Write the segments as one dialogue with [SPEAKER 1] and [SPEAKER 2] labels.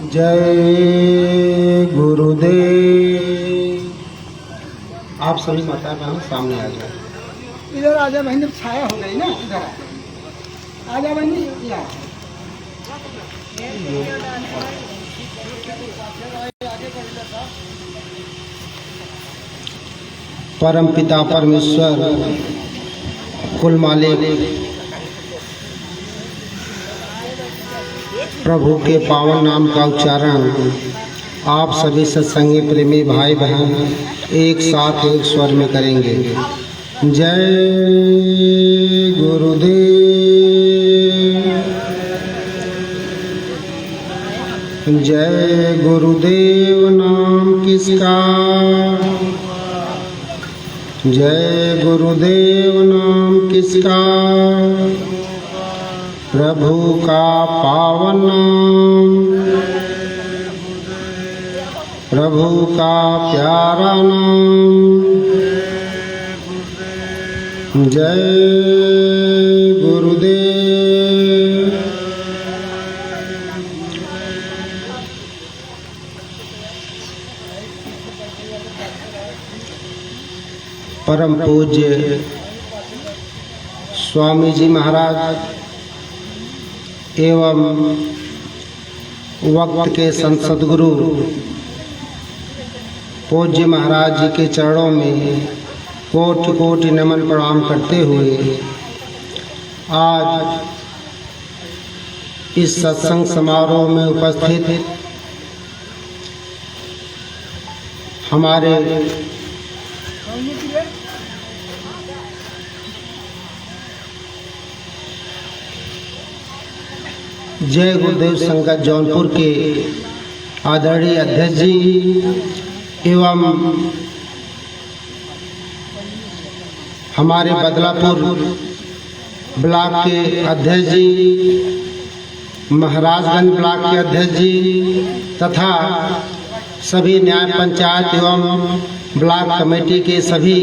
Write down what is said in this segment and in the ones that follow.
[SPEAKER 1] जय गुरुदेव। आप सभी माता बहन सामने आ जाए।
[SPEAKER 2] इधर आ जा बहन, जब छाया हो गई ना, इधर आ जा बहन।
[SPEAKER 1] परम पिता परमेश्वर कुल मालिक प्रभु के पावन नाम का उच्चारण आप सभी सत्संगी प्रेमी भाई बहन एक साथ एक स्वर में करेंगे। जय गुरुदेव। जय गुरुदेव नाम किसका, जय गुरुदेव नाम किसका, प्रभु का पावन नाम, प्रभु का प्यारा नाम। जय गुरुदेव। परम पूज्य स्वामी जी महाराज एवं वक्त के संत सद्गुरु पूज्य महाराज जी के चरणों में कोटि कोटि नमन प्रणाम करते हुए आज इस सत्संग समारोह में उपस्थित हमारे जय गुरुदेव संगत जौनपुर के आदरणीय अध्यक्ष जी एवं हमारे बदलापुर ब्लॉक के अध्यक्ष जी, महाराजगंज ब्लॉक के अध्यक्ष जी तथा सभी न्याय पंचायत एवं ब्लॉक कमेटी के सभी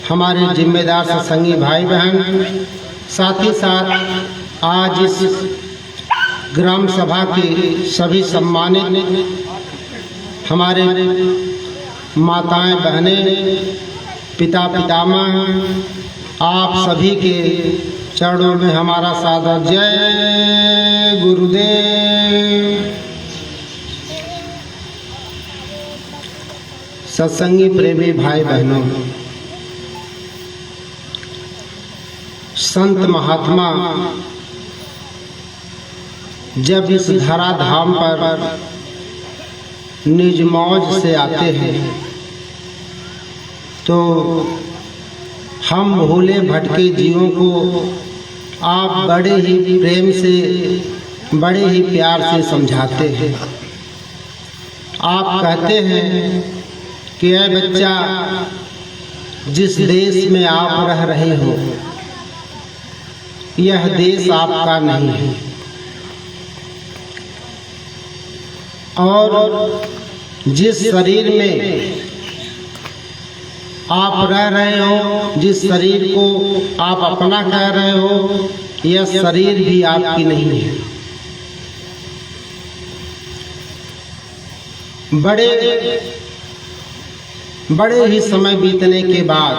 [SPEAKER 1] हमारे जिम्मेदार सत्संगी भाई बहन, साथ ही साथ आज इस ग्राम सभा के सभी सम्मानित हमारे माताएं बहनें, पिता पितामह, आप सभी के चरणों में हमारा सादर जय गुरुदेव। सत्संगी प्रेमी भाई बहनों, संत महात्मा जब इस धराधाम पर निज मौज से आते हैं तो हम भूले भटके जीवों को आप बड़े ही प्रेम से, बड़े ही प्यार से समझाते हैं। आप कहते हैं कि ऐ बच्चा, जिस देश में आप रह रहे हो यह देश आपका नहीं है, और जिस शरीर में आप रह रहे हो, जिस शरीर को आप अपना कह रहे हो, यह शरीर भी आपकी नहीं है। बड़े ही समय बीतने के बाद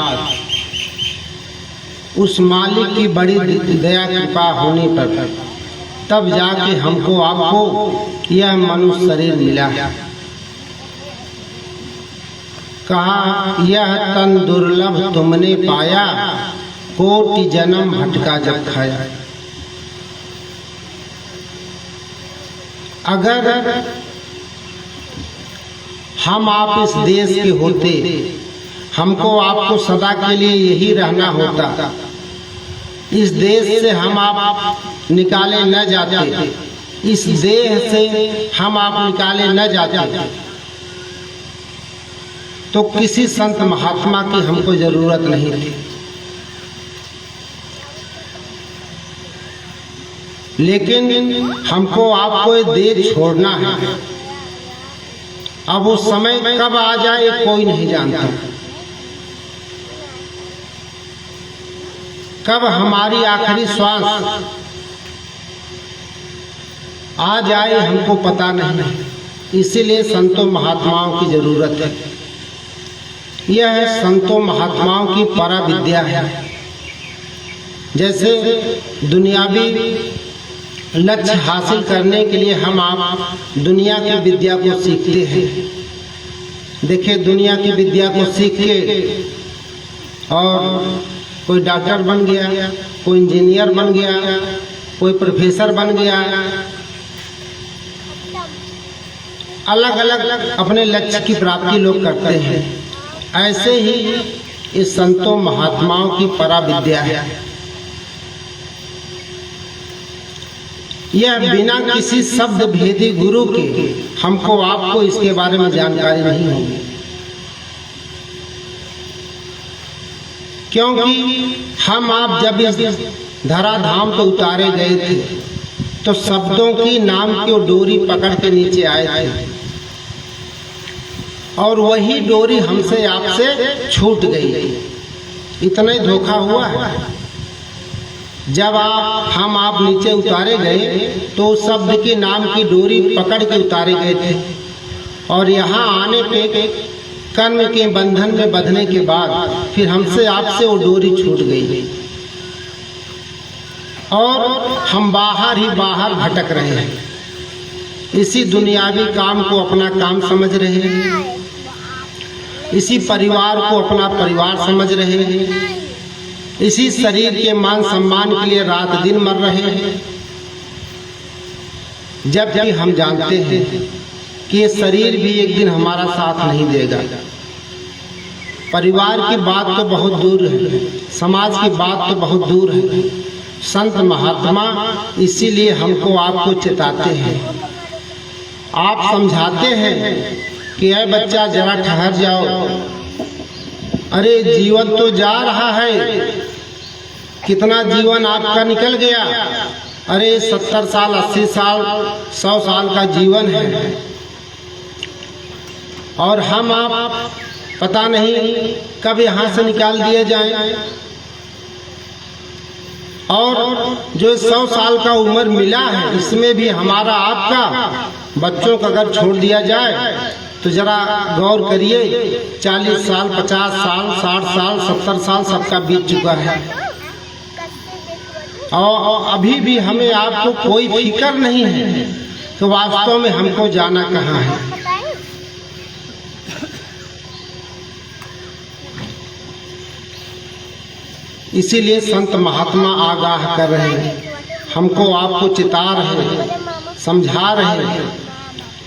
[SPEAKER 1] उस मालिक की बड़ी दया कृपा होने पर तब जाके हमको आपको यह मनुष्य शरीर मिला है। कहा यह तन दुर्लभ तुमने पाया, कोटि जन्म भटका जब खाया। अगर हम आप इस देश के होते, हमको आपको सदा के लिए यही रहना होता, इस देश से हम आप निकाले न जाते, इस देह से हम आप निकाले न जाते, तो किसी संत महात्मा की हमको जरूरत नहीं थी। लेकिन हमको आपको ये देह छोड़ना है। अब वो समय कब आ जाए कोई नहीं जानता, कब हमारी आखिरी श्वास आज आए हमको पता नहीं, इसीलिए संतों महात्माओं की जरूरत है। यह है संतों महात्माओं की परा विद्या है। जैसे दुनियावी लक्ष्य हासिल करने के लिए हम आप दुनिया की विद्या को सीखते हैं। देखिए, दुनिया की विद्या को सीख के और कोई डॉक्टर बन गया, कोई इंजीनियर बन गया, कोई प्रोफेसर बन गया, अलग अलग अपने लक्ष्य की प्राप्ति लोग करते हैं। ऐसे ही इस संतों महात्माओं की परा विद्या है। यह बिना किसी शब्द भेदी गुरु के हमको आपको इसके बारे में जानकारी नहीं होगी, क्योंकि हम आप जब इस धराधाम पे उतारे गए थे तो शब्दों की नाम की डोरी पकड़ के नीचे आए थे, और वही डोरी हमसे आपसे छूट गई। इतना ही धोखा हुआ है। जब हम आप नीचे उतारे गए तो शब्द के नाम की डोरी पकड़ के उतारे गए थे, और यहाँ आने पे कर्म के बंधन में बंधने के बाद फिर हमसे आपसे वो डोरी छूट गई, और हम बाहर ही बाहर भटक रहे हैं। इसी दुनियावी काम को अपना काम समझ रहे हैं, इसी परिवार को अपना परिवार समझ रहे हैं, इसी शरीर के मान सम्मान के लिए रात दिन मर रहे हैं, जबकि हम जानते हैं कि ये शरीर भी एक दिन हमारा साथ नहीं देगा। परिवार की बात तो बहुत दूर है, समाज की बात तो बहुत दूर है। संत महात्मा इसीलिए हमको आपको चेताते हैं, आप समझाते हैं कि ऐ बच्चा जरा ठहर जाओ, अरे जीवन तो जा रहा है, कितना जीवन आपका निकल गया। अरे 70 साल 80 साल 100 साल का जीवन है, और हम आप पता नहीं कब यहाँ से निकाल दिए जाएं। और जो 100 साल का उम्र मिला है, इसमें भी हमारा आपका बच्चों का अगर छोड़ दिया जाए तो जरा गौर करिए, 40 साल 50 साल 60 साल 70 साल सबका बीत चुका है, और अभी भी हमें आपको कोई फिक्र नहीं है कि वास्तव में हमको जाना कहाँ है। इसीलिए संत महात्मा आगाह कर रहे हैं, हमको आपको चिता रहे हैं, समझा रहे हैं।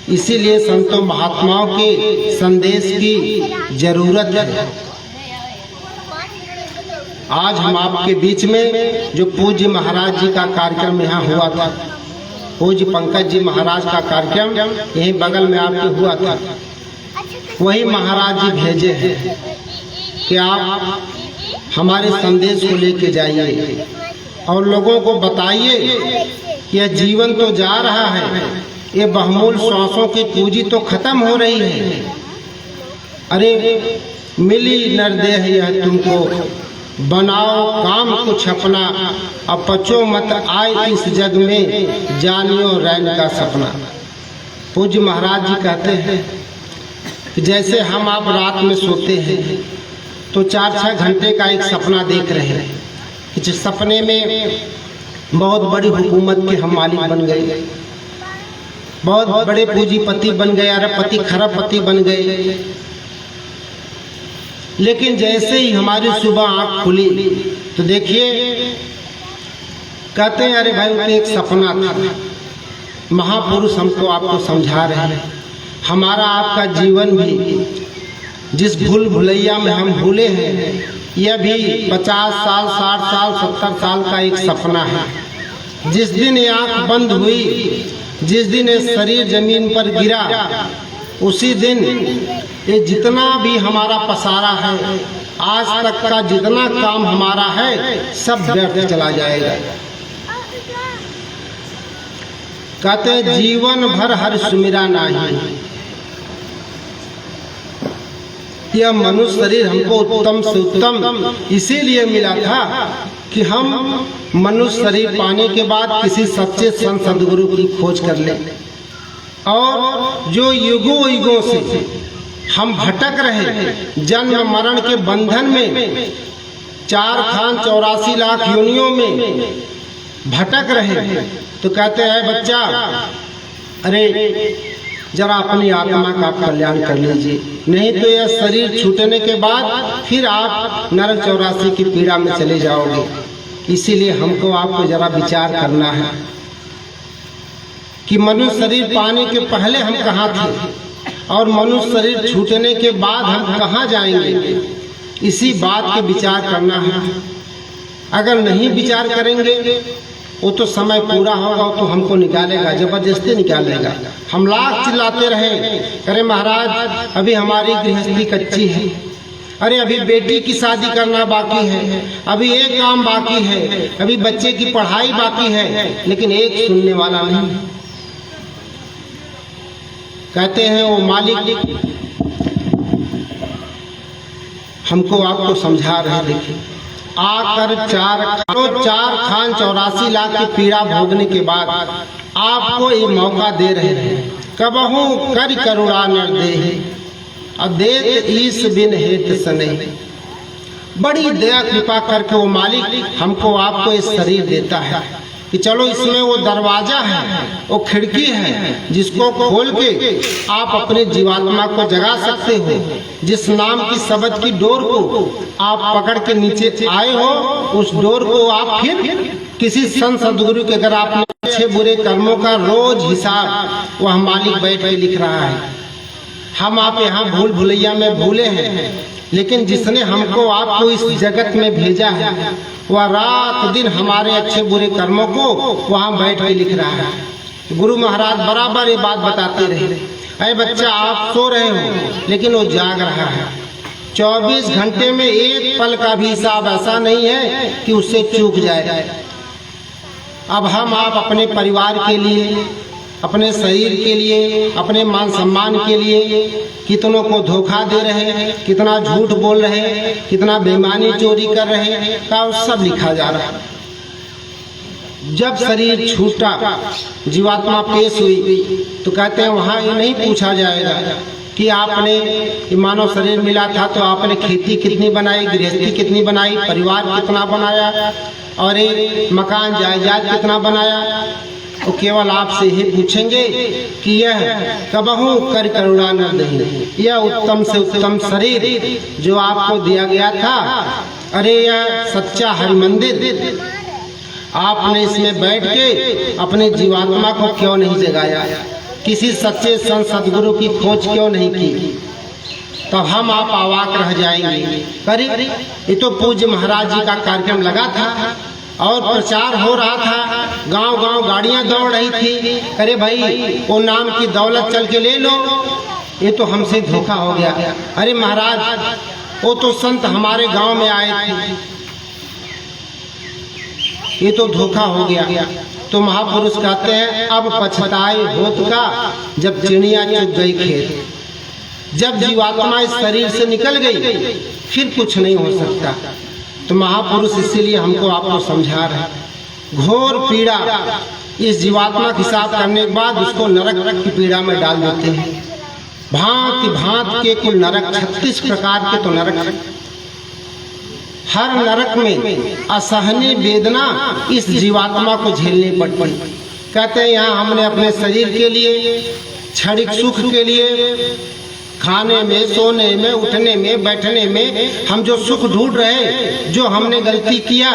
[SPEAKER 1] इसीलिए संतों महात्माओं के संदेश की जरूरत है। आज हम आपके बीच में जो पूज्य महाराज जी का कार्यक्रम यहाँ हुआ था, पूज्य पंकज जी महाराज का कार्यक्रम यहीं बगल में आपके हुआ था, वही महाराज जी भेजे हैं कि आप हमारे संदेश को लेके जाइए और लोगों को बताइए कि यह जीवन तो जा रहा है, ये बहुमूल्य श्वासों की पूंजी तो खत्म हो रही है। अरे मिली नरदेह यह तुमको, बनाओ काम कुछ अपना, अब पचो मत आए इस जग में, जानियो रैन का सपना। पूज्य महाराज जी कहते हैं कि जैसे हम आप रात में सोते हैं तो 4-6 घंटे का एक सपना देख रहे हैं कि जिस सपने में बहुत बड़ी हुकूमत के हम मालिक बन गए, बहुत बड़े पूंजीपति बन गए, अरबपति खरबपति बन गए। लेकिन जैसे ही हमारी सुबह आँख खुली तो देखिए कहते हैं अरे भाई वो एक सपना था। महापुरुष हमको आपको समझा रहे हैं, हमारा आपका जीवन भी जिस भूल भुलैया में हम भूले हैं, यह भी 50 साल 60 साल 70 साल का एक सपना है। जिस दिन ये आँख बंद हुई, जिस दिन ये शरीर जमीन पर गिरा, उसी दिन ये जितना भी हमारा पसारा है, आज तक का जितना काम हमारा है, सब व्यर्थ चला जाएगा। कहते जीवन भर हर सुमिरा नाही, यह मनुष्य शरीर हमको उत्तम से उत्तम इसीलिए मिला था कि हम मनुष्य शरीर पाने के बाद किसी सच्चे संत सदगुरु की खोज कर लें, और जो युगों युगों से हम भटक रहे जन्म मरण के बंधन में, 4 खान 84 लाख योनियों में भटक रहे, तो कहते हैं बच्चा, अरे जरा अपनी आत्मा का कल्याण कर लीजिए, नहीं तो यह शरीर छूटने के बाद फिर आप नरक 84 की पीड़ा में चले जाओगे। इसीलिए हमको आपको जरा विचार करना है कि मनुष्य शरीर पाने के पहले हम कहाँ थे और मनुष्य शरीर छूटने के बाद हम कहाँ जाएंगे। इसी बात के विचार करना है। अगर नहीं विचार करेंगे वो तो समय पूरा होगा, तो हमको निकालेगा, जबरदस्ती निकालेगा। हम लाख चिल्लाते रहे, अरे महाराज अभी हमारी गृहस्थी कच्ची है, अरे अभी बेटी की शादी करना बाकी है, अभी एक काम बाकी है, अभी बच्चे की पढ़ाई बाकी है, लेकिन एक सुनने वाला नहीं। कहते हैं वो मालिक हमको आपको समझा रहे, देखिए आकर 4 खान 84 लाख की पीड़ा भोगने के बाद आपको ये मौका दे रहे हैं, कबहू कर करुणा नर दे, अब देत ईस बिन हेत सने। बड़ी दया कृपा करके वो मालिक हमको आपको इस शरीर देता है कि चलो इसमें वो दरवाजा है, वो खिड़की है, जिसको खोल के आप अपने जीवात्मा को जगा सकते हो। जिस नाम की शब्द की डोर को आप पकड़ के नीचे आए हो, उस डोर को आप फिर किसी संत सदगुरु के, अगर आपने अच्छे बुरे कर्मों का रोज हिसाब वह मालिक बैठ के लिख रहा है। हम आप यहाँ भूल भुलैया में भूले हैं, लेकिन जिसने हमको आपको इस जगत में भेजा है वह रात दिन हमारे अच्छे बुरे कर्मों को वहाँ बैठ के लिख रहा है। गुरु महाराज बराबर ये बात बताते रहे, अरे बच्चा आप सो रहे हो लेकिन वो जाग रहा है। 24 घंटे में एक पल का भी हिसाब ऐसा नहीं है कि उससे चूक जाए। अब हम आप अपने परिवार के लिए, अपने शरीर के लिए, अपने मान सम्मान के लिए कितनों को धोखा दे रहे हैं, कितना झूठ बोल रहे हैं, कितना बेईमानी चोरी कर रहे हैं, का सब लिखा जा रहा है। जब शरीर छूटा, जीवात्मा पेश हुई, तो कहते हैं वहाँ ये नहीं पूछा जाएगा कि आपने मानव शरीर मिला था तो आपने खेती कितनी बनाई, गृहस्थी कितनी बनाई, परिवार कितना बनाया और एक मकान जायदाद कितना बनाया। वो केवल आपसे ही पूछेंगे कि यह कबहू कर करुणा न दही, यह उत्तम से उत्तम शरीर जो आपको दिया गया था, अरे यह सच्चा हरि मंदिर, आपने इसमें बैठ के अपने जीवात्मा को क्यों नहीं जगाया, किसी सच्चे संत सदगुरु की खोज क्यों नहीं की। तब हम आप अवाक रह जाएंगे। अरे ये तो पूज्य महाराज जी का कार्यक्रम लगा था और प्रचार हो रहा था, गांव गांव गाड़ियां दौड़ रही थी, अरे भाई वो नाम की दौलत चल के ले लो, ये तो हमसे धोखा हो गया। अरे महाराज वो तो संत हमारे गांव में आए थे, ये तो धोखा हो गया। तो महापुरुष कहते हैं अब पछताए होत का जब चिड़िया चुग गई खेत। जब जीवात्मा इस शरीर से निकल गई फिर कुछ नहीं हो सकता। तो महापुरुष इसीलिए हमको आपको समझा रहे, घोर पीड़ा इस जीवात्मा के साथ करने के बाद उसको नरक की पीड़ा में डाल देते हैं। भांति भांति के कुल नरक, 36 प्रकार के तो नरक। हर नरक में असहनीय वेदना इस जीवात्मा को झेलनी पड़ती। कहते हैं यहाँ हमने अपने शरीर के लिए, क्षणिक सुख के लिए, खाने में, सोने में, उठने में, बैठने में हम जो सुख ढूंढ रहे, जो हमने गलती किया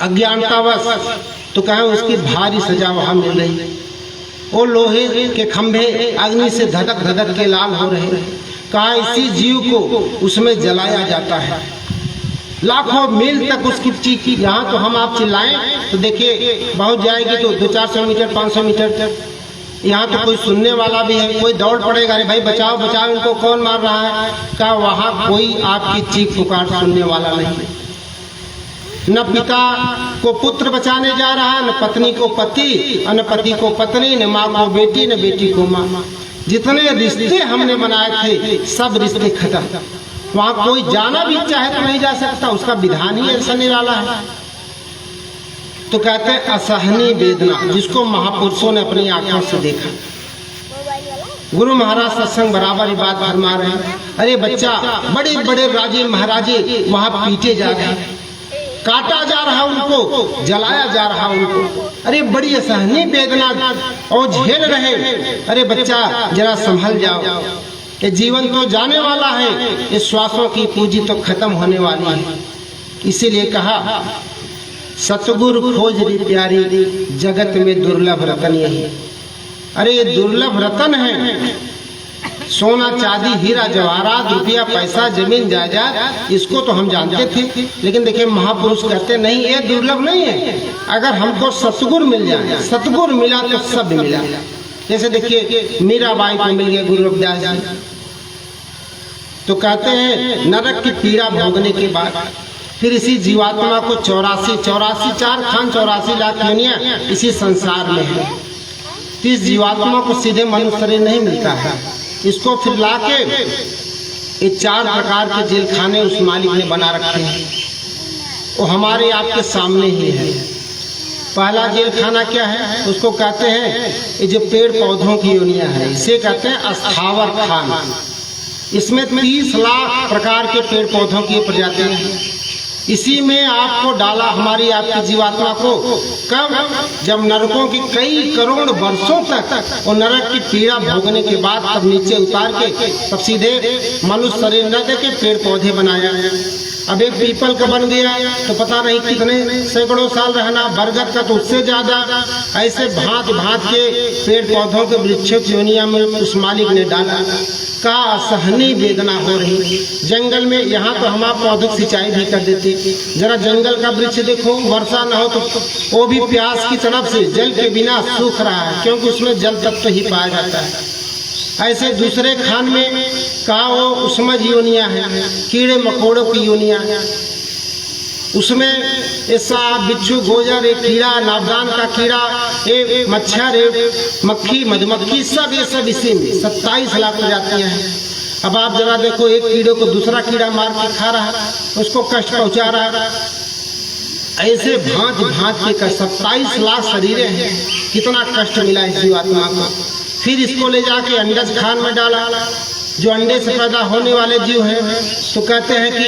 [SPEAKER 1] अज्ञानतावश, तो कहें उसकी भारी सजा वहाँ मिल रही। वो लोहे के खंभे अग्नि से धधक धधक के लाल हो रहे, कहा इसी जीव को उसमें जलाया जाता है। लाखों मील तक उसकी चीख, यहाँ तो हम आप चिल्लाएं तो देखिए बहुत जाएगी तो 200-400 मीटर 500 मीटर तक, यहाँ तो कोई सुनने वाला भी है, कोई दौड़ पड़ेगा, अरे भाई बचाओ बचाओ इनको, कौन मार रहा है, क्या वहाँ कोई आपकी चीख पुकार सुनने वाला नहीं। न पिता को पुत्र बचाने जा रहा है, न पत्नी को पति, न पति को पत्नी, न माँ को बेटी, न बेटी को माँ। जितने रिश्ते हमने बनाए थे सब रिश्ते खत्म। वहां कोई जाना भी चाहे तो नहीं जा सकता, उसका विधान ही ऐसा निराला है। तो कहते हैं असहनीय वेदना, जिसको महापुरुषों ने अपनी आंखों से देखा। गुरु महाराज सत्संग बराबर ही बात फरमा रहे हैं। अरे बच्चा, बड़े बड़े राजे महाराजे वहां पीटे जा रहे हैं, काटा जा रहा उनको, जलाया जा रहा उनको। अरे बड़ी असहनीय वेदना और झेल रहे। अरे बच्चा जरा संभल जाओ, ये जीवन तो जाने वाला है, इस श्वासों की पूंजी तो खत्म होने वाली है। इसीलिए कहा सतगुरु खोज री प्यारी, जगत में दुर्लभ रतन यही। अरे ये दुर्लभ रतन है, सोना चांदी हीरा जवाहरात रुपया पैसा जमीन जायदाद, इसको तो हम जानते थे, लेकिन देखिए महापुरुष कहते नहीं, ये दुर्लभ नहीं है। अगर हमको सतगुरु मिल जाए, सतगुरु मिला तो सब मिला। जैसे देखिए मीराबाई को मिल गया गुरु रविदास जी, तो कहते हैं नरक की पीड़ा भोगने के बाद फिर इसी जीवात्मा को 84 लाख योनियां इसी संसार में है। इस जीवात्मा को सीधे मनुष्य शरीर नहीं मिलता है, इसको फिर लाके ये 4 प्रकार के जेल खाने उस मालिक ने बना रखे हैं। वो हमारे आपके सामने ही है। पहला जेल खाना क्या है? उसको कहते हैं ये जो पेड़ पौधों की योनियां है, इसे कहते हैं अस्थावर खाना। इसमें 30 लाख प्रकार के पेड़ पौधों की प्रजातियां हैं। इसी में आपको डाला, हमारी आपकी जीवात्मा को, कब? जब नरकों की कई करोड़ वर्षों तक और नरक की पीड़ा भोगने के बाद तब नीचे उतार के तब सीधे मनुष्य शरीर न देके पेड़ पौधे बनाया। अब एक पीपल का बन गया तो पता नहीं कितने सैकड़ों साल रहना, बरगद का तो उससे ज्यादा। ऐसे भांत भांत के पेड़ पौधों के वृक्षों की योनिया में उस मालिक ने डाला। का असहनीय वेदना हो रही। जंगल में यहाँ तो हम आप पौधों सिंचाई भी कर देते, जरा जंगल का वृक्ष देखो, वर्षा न हो तो वो भी प्यास की तड़प से जल के बिना सूख रहा है, क्योंकि उसमें जल तत्व ही पाया जाता है। ऐसे दूसरे खान में कहा वो उसमें योनियां हैं, कीड़े मकोड़ों की योनियां, उसमें ऐसा बिच्छू गोजर, एक कीड़ा, नाबदान का कीड़ा, एक मच्छर, एक मक्खी, मधुमक्खी, सब ये सब इसी में 27 लाख प्रजातियां हैं। अब आप जरा देखो, एक कीड़े को दूसरा कीड़ा मार के खा रहा है, उसको कष्ट पहुंचा रहा है। ऐसे भांत भांत के 27 लाख शरीरें हैं, कितना कष्ट मिला इस जीवात्मा को। फिर इसको ले जाके अंडज खान में डाला, जो अंडे से पैदा होने वाले जीव हैं। तो कहते हैं कि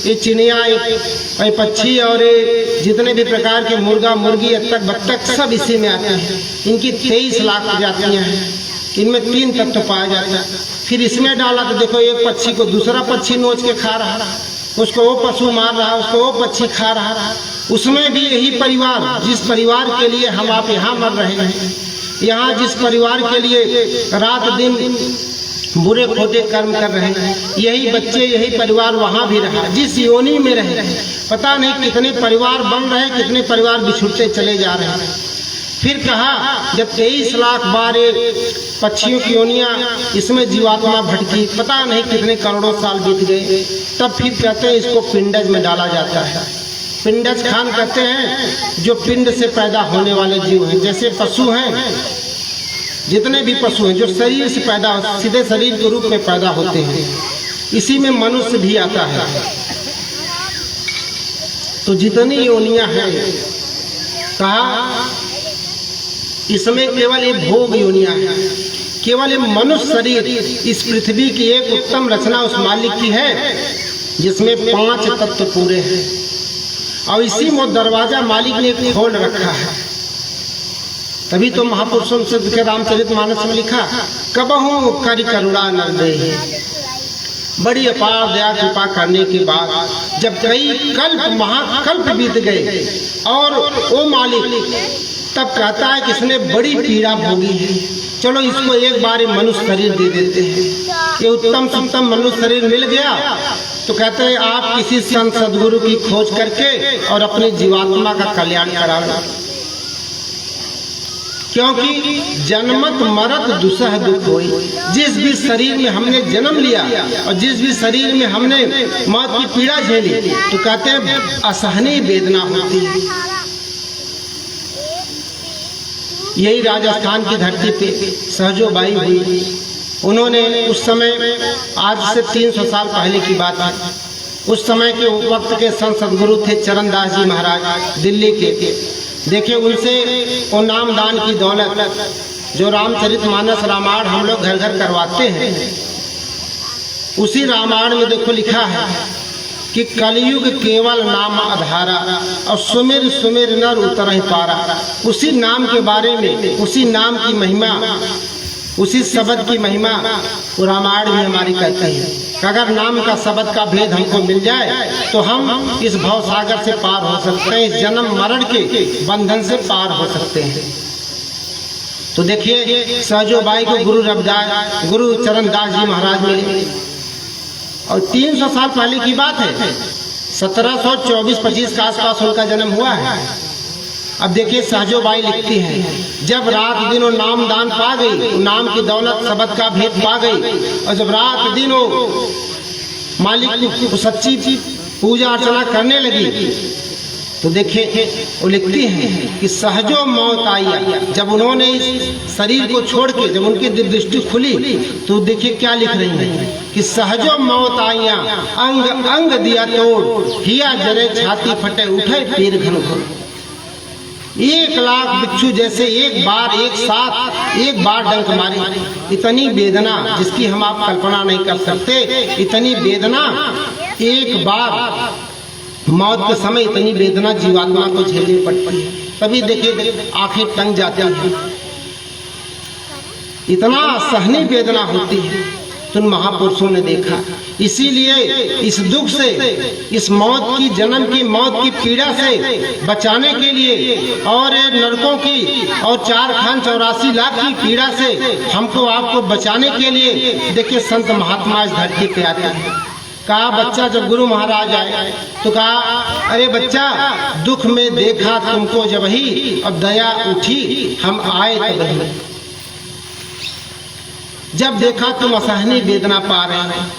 [SPEAKER 1] ये चिड़िया, ये पक्षी और ये जितने भी प्रकार के मुर्गा मुर्गी अत्तक बत्तख सब इसी में आते हैं। इनकी 23 लाख प्रजातियां हैं, इनमें 3 तत्व पाया जाता है। फिर इसमें डाला तो देखो, एक पक्षी को दूसरा पक्षी नोच के खा रहा, उसको वो पशु मार रहा, उसको वो पक्षी खा रहा। उसमें भी यही परिवार, जिस परिवार के लिए हम आप यहाँ मर रहे हैं, यहाँ जिस परिवार के लिए रात दिन बुरे खोटे कर्म कर रहे हैं, यही बच्चे, यही परिवार वहाँ भी रहा, जिस योनि में रहे। पता नहीं कितने परिवार बन रहे, कितने परिवार बिछुड़ते चले जा रहे हैं। फिर कहा जब 23 लाख बार पक्षियों की योनियां इसमें जीवात्मा भटकी, पता नहीं कितने करोड़ों साल बीत गए, तब फिर कहते हैं इसको पिंडज में डाला जाता है। पिंडज खान कहते हैं जो पिंड से पैदा होने वाले जीव हैं, जैसे पशु हैं, जितने भी पशु हैं जो शरीर से पैदा होते, सीधे शरीर के रूप में पैदा होते हैं, इसी में मनुष्य भी आता है। तो जितनी योनियां हैं, कहा इसमें केवल ये भोग योनियां हैं, केवल ये मनुष्य शरीर इस पृथ्वी की एक उत्तम रचना उस मालिक की है, जिसमें 5 तत्व पूरे हैं। और इसी में दरवाजा मालिक ने खोल रखा है। तभी तो महापुरुषों से रामचरितमानस में लिखा, कबहू करि करुणा न देहि। बड़ी अपार दया कृपा करने के बाद जब कई कल्प महाकल्प बीत गए और वो मालिक तब कहता है कि इसने बड़ी पीड़ा भोगी है, चलो इसको एक बार मनुष्य शरीर दे देते हैं। ये उत्तम सुत्तम मनुष्य शरीर मिल गया तो कहते हैं आप किसी संत सदगुरु की खोज करके और अपनी जीवात्मा का कल्याण कराओ, क्योंकि जन्मत मरत दुसह दुख होई। जिस भी शरीर में हमने जन्म लिया और जिस भी शरीर में हमने मौत की पीड़ा झेली, तो कहते हैं असहनीय वेदना होती है। यही राजस्थान की धरती पे सहजोबाई हुई, उन्होंने उस समय, आज से 300 साल पहले की बात है, उस समय के वक्त के संत सदगुरु थे चरणदास जी महाराज दिल्ली के। देखिए उनसे वो नामदान की दौलत, जो रामचरितमानस रामायण हम लोग घर घर करवाते हैं, उसी रामायण में देखो लिखा है कि कलयुग केवल नाम आधारा और सुमिर सुमिर नर उतरहि पारा। उसी नाम के बारे में, उसी नाम की महिमा, उसी शब्द की महिमा वो रामायण भी हमारी कहती है कि अगर नाम का शब्द का भेद हमको मिल जाए तो हम इस भव सागर से पार हो सकते हैं, इस जन्म मरण के बंधन से पार हो सकते हैं। तो देखिए सहजोबाई को गुरु चरणदास जी महाराज मिले और 300 साल पहले की बात है, 1724-25 के आसपास उनका जन्म हुआ है। अब देखिए सहजोबाई लिखती हैं, जब रात दिन वो नाम दान पा गई, नाम की दौलत शब्द का भेद पा गई, और जब रात दिन वो मालिक को सच्ची पूजा अर्चना करने लगी, तो देखिए वो लिखती हैं कि सहजो मौत आई। जब उन्होंने इस शरीर को छोड़ के, जब उनकी दृष्टि खुली, तो देखिए क्या लिख रही हैं कि सहजो मौत आइया, अंग अंग दिया तोड़, हिया जरे छाती फटे उठे पीर घन घोर। 1 लाख बिच्छू जैसे एक बार डंक मारी। इतनी वेदना जिसकी हम आप कल्पना नहीं कर सकते, इतनी वेदना एक बार मौत के समय, इतनी वेदना जीवात्मा को झेलनी पड़ती है। तभी देखिए आंखें तंग जाती हैं, इतना सहनीय वेदना होती है। तो महापुरुषों ने देखा, इसीलिए इस दुख से, इस मौत की, जन्म की मौत की पीड़ा से बचाने के लिए और नरकों की और 484 लाख की पीड़ा से हमको आपको बचाने के लिए देखिए संत महात्मा इस धरती पे आते हैं। कहा बच्चा, जब गुरु महाराज आए तो कहा, अरे बच्चा, दुख में देखा तुमको जब ही, अब दया उठी हम आए तब ही। जब देखा तुम असहनीय वेदना पा रहे हैं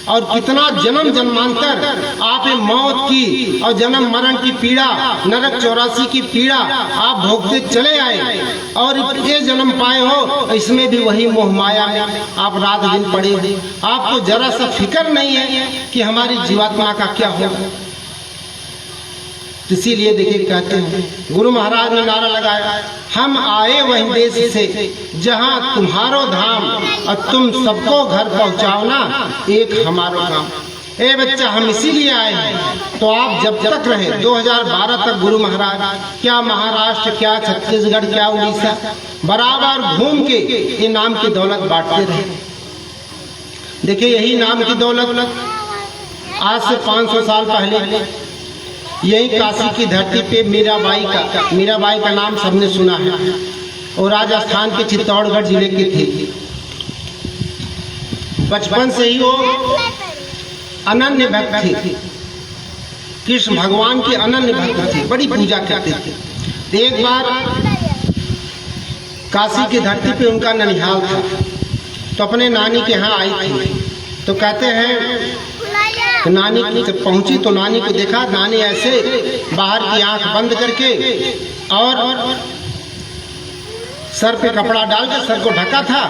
[SPEAKER 1] और कितना जन्म जन्मांतर आप मौत की और जन्म मरण की पीड़ा, नरक 84 की पीड़ा आप भोगते चले आए और ये जन्म पाए हो, इसमें भी वही मोह माया में आप रात दिन पड़े हो। आपको जरा सा फिक्र नहीं है कि हमारी जीवात्मा का क्या होगा। इसीलिए देखिए कहते हैं, गुरु महाराज ने नारा लगाया, हम आए वही देश से जहाँ तुम्हारो धाम, और तुम सबको घर पहुँचाओ ना एक हमारो काम। ए बच्चा, हम इसीलिए आए हैं, तो आप जब तक रहे 2012 तक गुरु महाराज क्या महाराष्ट्र, क्या छत्तीसगढ़, क्या उड़ीसा, बराबर घूम के ये नाम की दौलत बांटते रहे। देखिए यही नाम की दौलत आज से 500 साल पहले यही काशी की धरती पे मीराबाई का नाम सबने सुना है, और राजस्थान के चित्तौड़गढ़ जिले की थी। बचपन से ही वो अनन्य भक्त थी, कृष्ण भगवान की अनन्य भक्त थी, बड़ी पूजा करती थी। एक बार काशी की धरती पे उनका ननिहाल था, तो अपने नानी के यहाँ आई थी। तो कहते हैं तो नानी जब पहुंची तो नानी को देखा, नानी ऐसे बाहर की आंख बंद करके और सर पे कपड़ा डाल के सर को ढका था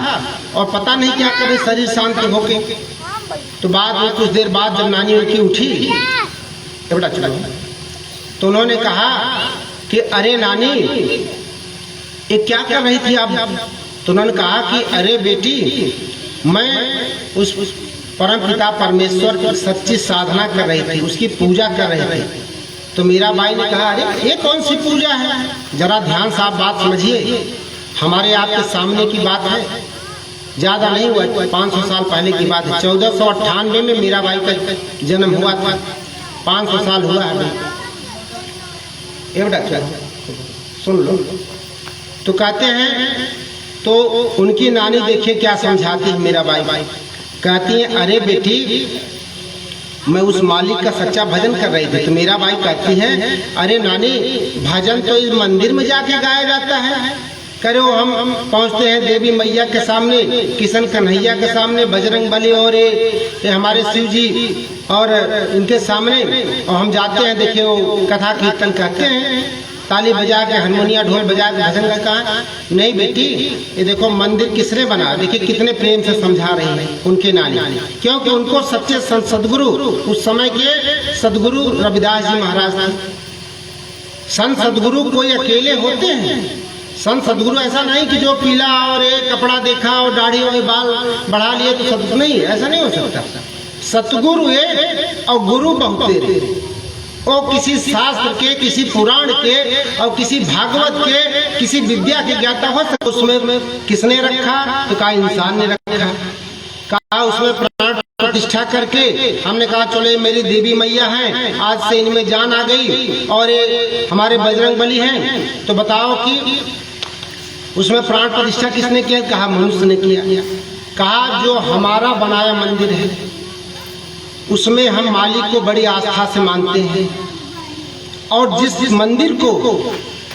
[SPEAKER 1] और पता नहीं क्या करे, शरीर शांत होके। तो बाद में कुछ देर बाद जब नानी उनकी उठी, बड़ा चुप, तो उन्होंने कहा कि अरे नानी, ये क्या कर रही थी आप? तो उन्होंने कहा कि अरे बेटी, मैं उस परम पिता परमेश्वर की सच्ची साधना कर रही थी, उसकी पूजा कर रही थी। तो मीराबाई ने कहा, अरे ये कौन सी पूजा है? जरा ध्यान से आप बात समझिए, हमारे आपके सामने की बात है, ज़्यादा नहीं हुआ, 500 साल पहले की बात है। 1498 में मीराबाई का जन्म हुआ था, 500 साल हुआ है। ये बेटा सुन लो। तो कहते हैं, तो उनकी नानी देखिए क्या समझाती है मीराबाई। कहती है, अरे बेटी, मैं उस मालिक का सच्चा भजन कर रही थी। तो मीराबाई कहती है, अरे नानी, भजन तो इस मंदिर में जाके गाया जाता है। करो, हम पहुंचते हैं देवी मैया के सामने, किशन कन्हैया के सामने, बजरंग बली और ये हमारे शिव जी और इनके सामने, और हम जाते हैं, देखिए वो कथा कीर्तन कहते हैं, ताली बजा के, हारमोनिया ढोल बजा के भजन का कहा? नहीं बेटी, ये देखो मंदिर किसने बना, देखिए कितने प्रेम से समझा रही है उनके नानी, क्योंकि उनको सच्चे सदगुरु, उस समय के सदगुरु रविदास जी महाराज थे। संत सदगुरु कोई अकेले होते हैं? संत सदगुरु ऐसा नहीं कि जो पीला और एक कपड़ा देखा और दाढ़ी और बाल बढ़ा लिए तो सदगुरु नहीं, ऐसा नहीं हो सकता। सतगुरु एक और गुरु बहुतेरे। वो किसी शास्त्र के, किसी पुराण के और किसी भागवत के, किसी विद्या के ज्ञाता हो सकता। उसमें किसने रखा? तो कहा इंसान ने रखा। कहा उसमें प्राण प्रतिष्ठा करके हमने कहा चलो ये मेरी देवी मैया हैं, आज से इनमें जान आ गई और ये हमारे बजरंग बली हैं, तो बताओ कि उसमें प्राण प्रतिष्ठा किसने किया? कहा मनुष्य ने किया। कहा जो हमारा बनाया मंदिर है उसमें हम मालिक को बड़ी आस्था से मानते हैं, और जिस मंदिर को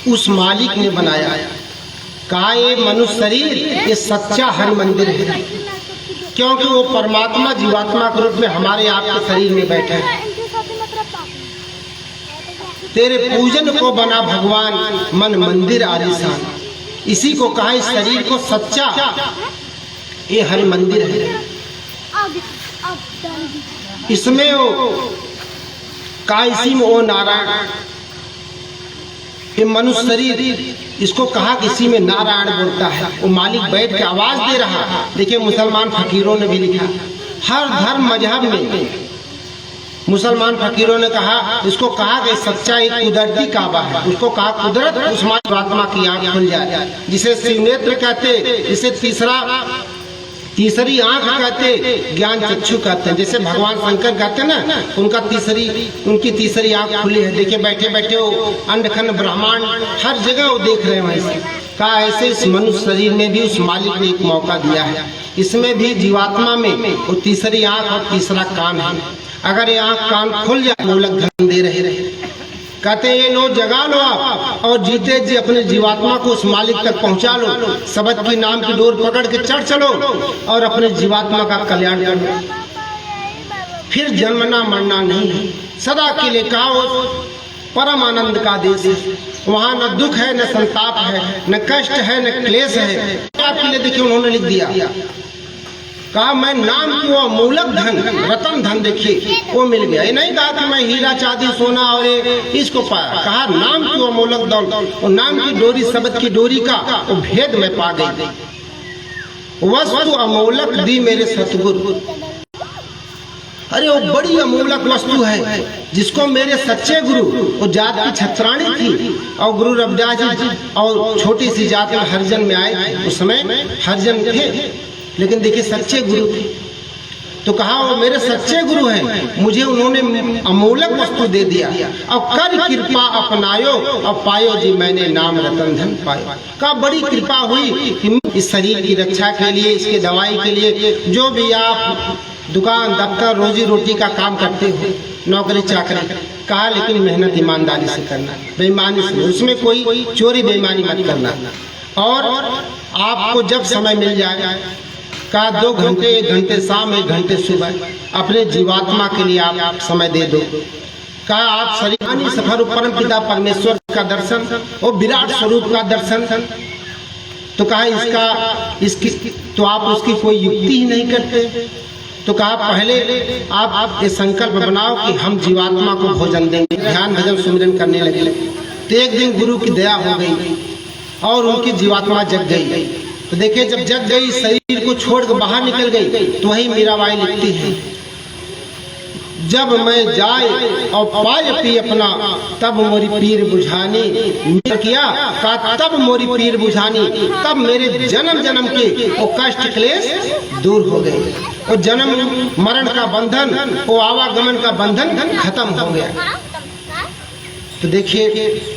[SPEAKER 1] उस मालिक ने बनाया, कहा ये मनुष्य शरीर ये सच्चा हरि मंदिर है, क्योंकि वो परमात्मा जीवात्मा के रूप में हमारे आपके शरीर में बैठे हैं। तेरे पूजन को बना भगवान मन मंदिर आलीशान। इसी को कहा इस शरीर को सच्चा ये हरि मंदिर है। इसमें वो कहा इसी में वो नारायण, ये मनुष्य शरीर, इसको कहा कि इसी में नारायण बोलता है, वो मालिक बैठ के आवाज दे रहा। देखिए मुसलमान फकीरों ने भी लिखा, हर धर्म मजहब में मुसलमान फकीरों ने कहा, इसको कहा कि सच्चा एक कुदरती काबा है। उसको कहा कुदरत, उस आत्मा की आंख खुल जाए, जिसे शिवनेत्र कहते, जिसे तीसरी आंख कहते, ज्ञान चक्षु कहते हैं। जैसे भगवान शंकर कहते हैं ना, उनकी तीसरी आंख खुली है। देखिए बैठे बैठे वो अंडखंड ब्रह्मांड हर जगह वो देख रहे हैं। कहा ऐसे इस मनुष्य शरीर में भी उस मालिक ने एक मौका दिया है। इसमें भी जीवात्मा में वो तीसरी आंख और तीसरा कान है। अगर ये आंख कान खुल जाए, मूलक धन दे रहे कहते ये लो जगा लो आप, और जीते जी अपने जीवात्मा को उस मालिक तक पहुंचा लो। सबद की नाम की डोर पकड़ के चढ़ चलो और अपने जीवात्मा का कल्याण कर लो। फिर जन्मना मरना नहीं है, सदा के लिए कहा परम आनंद का देश है। वहाँ न दुख है, न संताप है, न कष्ट है, न क्लेश है। आपके लिए देखिए उन्होंने लिख दिया, कहा मैं नाम की वो अमूलक धन, रतन धन देखिए वो मिल गया। ये नहीं कहा कि मैं हीरा चांदी सोना और इसको पाया। कहा नाम की वो अमूलक दौलत, वो नाम की डोरी, शब्द की डोरी का वो भेद में पा गई। वस्तु अमूलक दी मेरे सतगुरु। अरे वो बड़ी अमूलक वस्तु है जिसको मेरे सच्चे गुरु, वो जात की छत्राणी थी और गुरु रविदास जी और छोटी सी जात में हरिजन में आए। उस समय हरिजन थे, लेकिन देखिए सच्चे गुरु थे। तो कहा वो मेरे सच्चे गुरु हैं, मुझे उन्होंने अमूलक वस्तु दे दिया। और कर कृपा अपनायो और पायो जी मैंने नाम रतन धन पायो। का बड़ी कृपा हुई कि इस शरीर की रक्षा के लिए, इसके दवाई के लिए, जो भी आप दुकान दफ्तर रोजी रोटी का काम करते हो, नौकरी चाकरी, कहा लेकिन मेहनत ईमानदारी से करना, बेईमानी से, उसमें कोई चोरी बेईमानी मत करना। और आपको जब समय मिल जाए, कहा 2 घंटे, 1 घंटे शाम, 1 घंटे सुबह अपने जीवात्मा के लिए आप समय दे दो। कहा आप शरीरानी सफर परम पिता परमेश्वर का दर्शन, वो विराट स्वरूप का दर्शन। तो कहा इसकी तो आप उसकी कोई युक्ति ही नहीं करते। तो कहा पहले आप ये संकल्प बनाओ कि हम जीवात्मा को भोजन देंगे। ध्यान भजन सुमिरन करने लगे। तो एक दिन गुरु की दया हो गई और उनकी जीवात्मा जग गई। तो देखिए जब जग गई, शरीर को छोड़ कर बाहर निकल गई, तो वही मीराबाई लिखती है, जब मैं जाए और पाए पी अपना, तब मोरी पीर बुझानी किया। कहा तब मोरी पीर बुझानी, तब मेरे जन्म जन्म के वो कष्ट क्लेश दूर हो गए। वो जन्म मरण का बंधन, वो आवागमन का बंधन खत्म हो गया। तो देखिए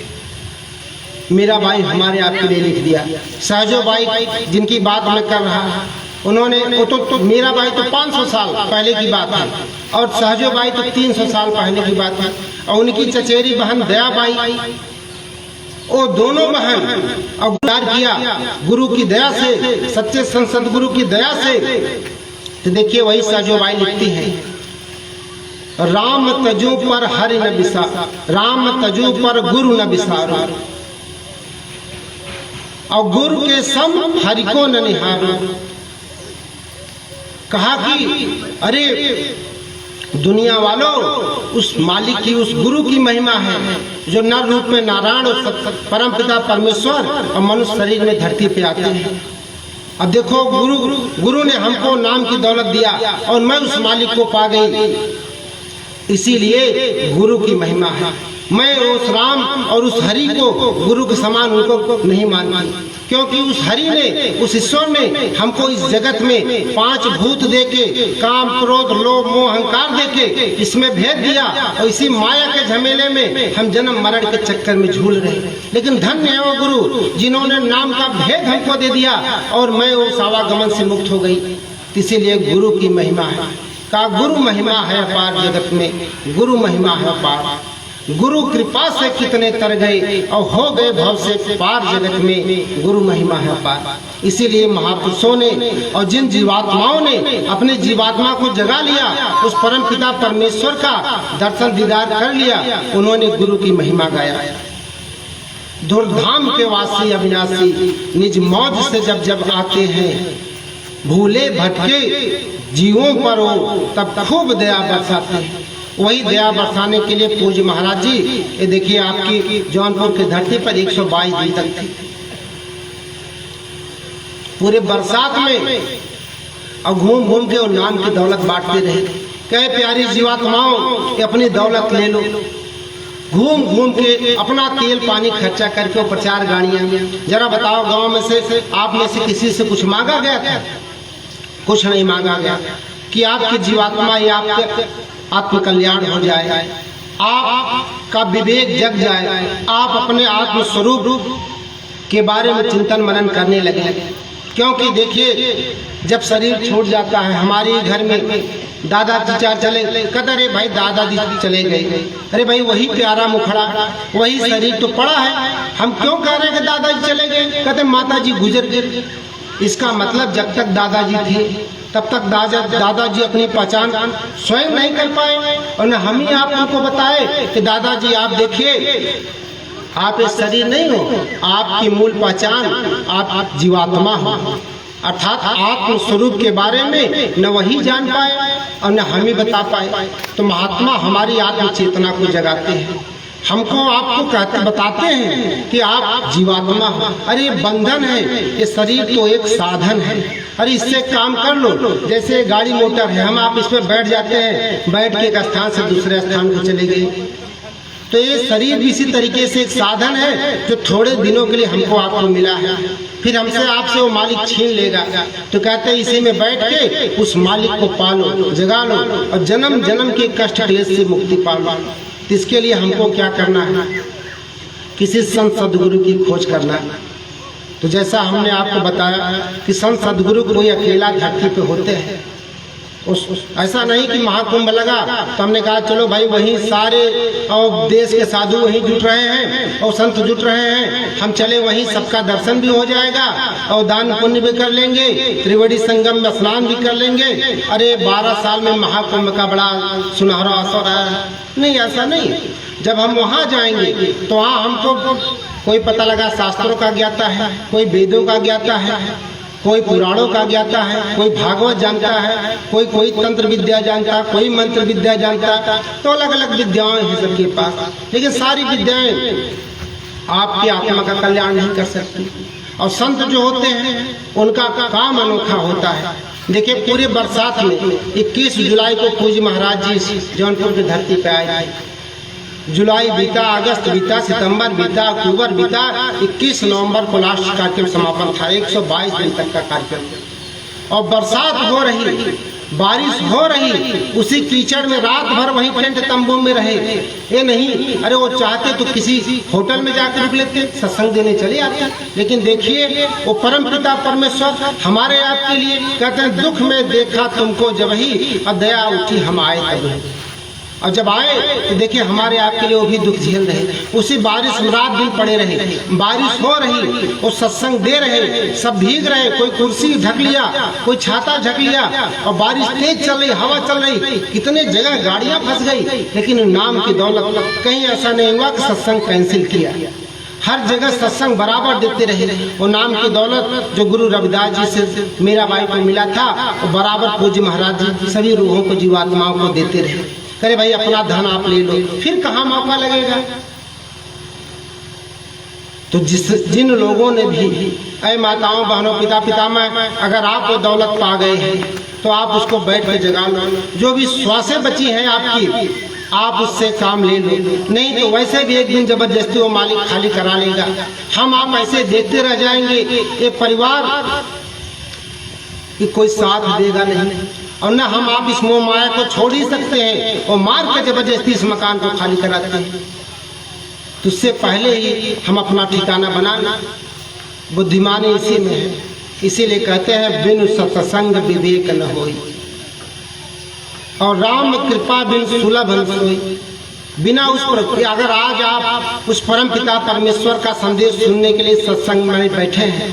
[SPEAKER 1] मीराबाई हमारे आपके लिए लिख दिया। सहजोबाई जिनकी बात मैं कर रहा हूँ, उन्होंने तो मीराबाई तो 500 साल पहले की बात है और सहजोबाई तो 300 साल पहले की बात है। और उनकी चचेरी बहन दयाबाई, वो दोनों बहन अवतार किया गुरु की दया से, सच्चे संत गुरु की दया से। तो देखिए वही सहजोबाई लिखती है, राम तजु पर हरि न बिसा, राम तजु पर गुरु न बिसारो, और गुरु के सम हरि को न निहारो। कहा कि अरे दुनिया वालों, उस मालिक की, उस गुरु की महिमा है जो नर रूप में नारायण और परमपिता परमेश्वर और मनुष्य शरीर में धरती पे आते हैं। अब देखो गुरु ने हमको नाम की दौलत दिया और मैं उस मालिक को पा गई, इसीलिए गुरु की महिमा है। मैं उस राम और उस हरि को गुरु के समान उनको नहीं मानती, क्योंकि उस हरि ने, उस ईश्वर ने हमको इस जगत में 5 भूत देके, काम क्रोध लोभ मोह अहंकार देके इसमें भेद दिया, और इसी माया के झमेले में हम जन्म मरण के चक्कर में झूल रहे। लेकिन धन्य है वो गुरु जिन्होंने नाम का भेद हमको दे दिया और मैं उस आवागमन से मुक्त हो गई। इसीलिए गुरु की महिमा है। का गुरु महिमा है अपार जगत में, गुरु महिमा है अपार। गुरु कृपा से कितने तर गए और हो गए भव से पार जगत में, गुरु महिमा है अपार। इसीलिए महापुरुषों ने और जिन जीवात्माओं ने अपने जीवात्मा को जगा लिया, उस परम पिता परमेश्वर का दर्शन दीदार कर लिया, उन्होंने गुरु की महिमा गाया। धूर्धाम के वासी अविनाशी निज मौज से जब जब आते हैं, भूले भटके जीवों पर हो तब खूब दया बरसाते हैं। वही दया बरसाने के लिए पूज्य महाराज जी, ये देखिए आपकी जौनपुर की धरती पर 122 दिन तक थी पूरे बरसात में, और घूम घूम के वो नाम की दौलत बांटते रहे। कहे प्यारी जीवात्माओं कि अपनी दौलत ले लो, घूम घूम के अपना तेल पानी खर्चा करके प्रचार गाड़ियां। जरा बताओ, गांव में से आप में से किसी से कुछ मांगा गया था? कुछ नहीं मांगा गया कि आपकी जीवात्मा या आपके आत्म कल्याण हो जाए, आपका विवेक जग जाए, आप अपने आत्म स्वरूप के बारे में चिंतन मनन करने लगे। क्योंकि देखिए, जब शरीर छूट जाता है, हमारे घर में दादाजी चले, कहते अरे भाई दादाजी चले गए, अरे भाई वही प्यारा मुखड़ा, वही शरीर तो पड़ा है, हम क्यों कह रहे हैं कि दादाजी चले गए? कहते माता जी गुजर गए। इसका मतलब जब तक दादाजी थे तब तक दादाजी अपनी पहचान स्वयं नहीं कर पाए, और न हम ही आप उनको बताए कि दादाजी आप देखिए, आप एक शरीर नहीं हो, आपकी मूल पहचान आप जीवात्मा हो, अर्थात आत्म स्वरूप के बारे में न वही जान पाए और न हम ही बता पाए। तो महात्मा हमारी आत्म चेतना को जगाते हैं, हमको आपको कहते बताते हैं कि आप जीवात्मा हो। अरे बंधन है, ये शरीर तो एक साधन है, अरे इससे काम कर लो। जैसे गाड़ी मोटर है, हम आप इसमें बैठ जाते हैं, बैठ के एक स्थान से दूसरे स्थान को चले गए। तो ये शरीर भी इसी तरीके से एक साधन है जो थोड़े दिनों के लिए हमको आपको मिला है, फिर हमसे आपसे वो मालिक छीन लेगा। तो कहते हैं इसी में बैठ के उस मालिक को पालो, जगा लो और जन्म जन्म के कष्ट क्लेश से मुक्ति पालो। इसके लिए हमको क्या करना है? किसी संत सदगुरु की खोज करना है। तो जैसा हमने आपको बताया कि संत सदगुरु कोई अकेला धरती पे होते हैं, ऐसा नहीं कि महाकुंभ लगा तो हमने कहा चलो भाई वहीं सारे और देश के साधु वहीं जुट रहे हैं और संत जुट रहे हैं, हम चले वहीं, सबका दर्शन भी हो जाएगा और दान पुण्य भी कर लेंगे, त्रिवेणी संगम में स्नान भी कर लेंगे। अरे 12 साल में महाकुंभ का बड़ा सुनहरा अवसर है। नहीं, ऐसा नहीं। जब हम वहाँ जाएंगे तो वहाँ हमको कोई पता लगा शास्त्रों का ज्ञाता है, कोई वेदों का ज्ञाता है, कोई पुराणों का ज्ञाता है, कोई भागवत जानता है, कोई तंत्र विद्या जानता है, कोई मंत्र विद्या जानता है। तो अलग अलग विद्याएं हैं सबके पास, लेकिन सारी विद्याएं आपकी आत्मा का कल्याण नहीं कर सकती। और संत जो होते हैं उनका काम अनोखा होता है। देखिए पूरे बरसात में 21 जुलाई को पूज्य महाराज जी जौनपुर की धरती पे आए थे। जुलाई बीता, अगस्त बीता, सितंबर बीता, अक्टूबर बीता, 21 नवंबर को लास्ट कार्यक्रम समापन था। 122 दिन तक का कार्यक्रम। और बरसात हो रही, बारिश हो रही, उसी कीचड़ में रात भर वहीं टेंट तंबू में रहे। ये नहीं, अरे वो चाहते तो किसी होटल में जाकर रुक लेते, सत्संग देने चले आते। लेकिन देखिए वो परम पिता परमेश्वर हमारे आपके लिए कहते हैं, दुख में देखा तुमको जब ही, अब दया उठी हम आए तब। और जब आए तो देखिए हमारे आपके लिए वो भी दुख झेल रहे। उसी बारिश में रात दिन पड़े रहे, बारिश हो रही, वो सत्संग दे रहे, सब भीग रहे, कोई कुर्सी ढक लिया, कोई छाता ढक लिया, और बारिश तेज चल रही, हवा चल रही, कितने जगह गाड़ियां फंस गई, लेकिन नाम की दौलत कहीं ऐसा नहीं हुआ कि सत्संग कैंसिल किया। हर जगह सत्संग बराबर देते रहे। वो नाम की दौलत जो गुरु रविदास जी से मीराबाई को मिला था, वो बराबर पूज्य महाराज जी सभी रूहों को, जीवात्माओं को देते रहे। करे भाई अपना धन आप ले लो, फिर कहाँ मौका लगेगा। तो जिन लोगों ने भी, ऐ माताओं बहनों पिता पितामह, अगर आप वो दौलत पा गए हैं तो आप उसको बैठ के जगा लो। जो भी श्वासें बची हैं आपकी, आप उससे काम ले लो, नहीं तो वैसे भी एक दिन जबरदस्ती वो मालिक खाली करा लेगा। हम आप ऐसे देखते रह जाएंगे, ये परिवार कि कोई साथ देगा नहीं, और न हम आप इस मोह माया को छोड़ ही सकते हैं, और मार के जबरदस्ती इस मकान को खाली कराते हैं। तो उससे पहले ही हम अपना ठिकाना बनाना। बुद्धिमानी इसी में है, इसीलिए कहते हैं बिनु सत्संग विवेक न होई, और राम कृपा बिन सुलभ न सोई। बिना उस पर, अगर आज आप उस परम पिता परमेश्वर का संदेश सुनने के लिए सत्संग में बैठे हैं,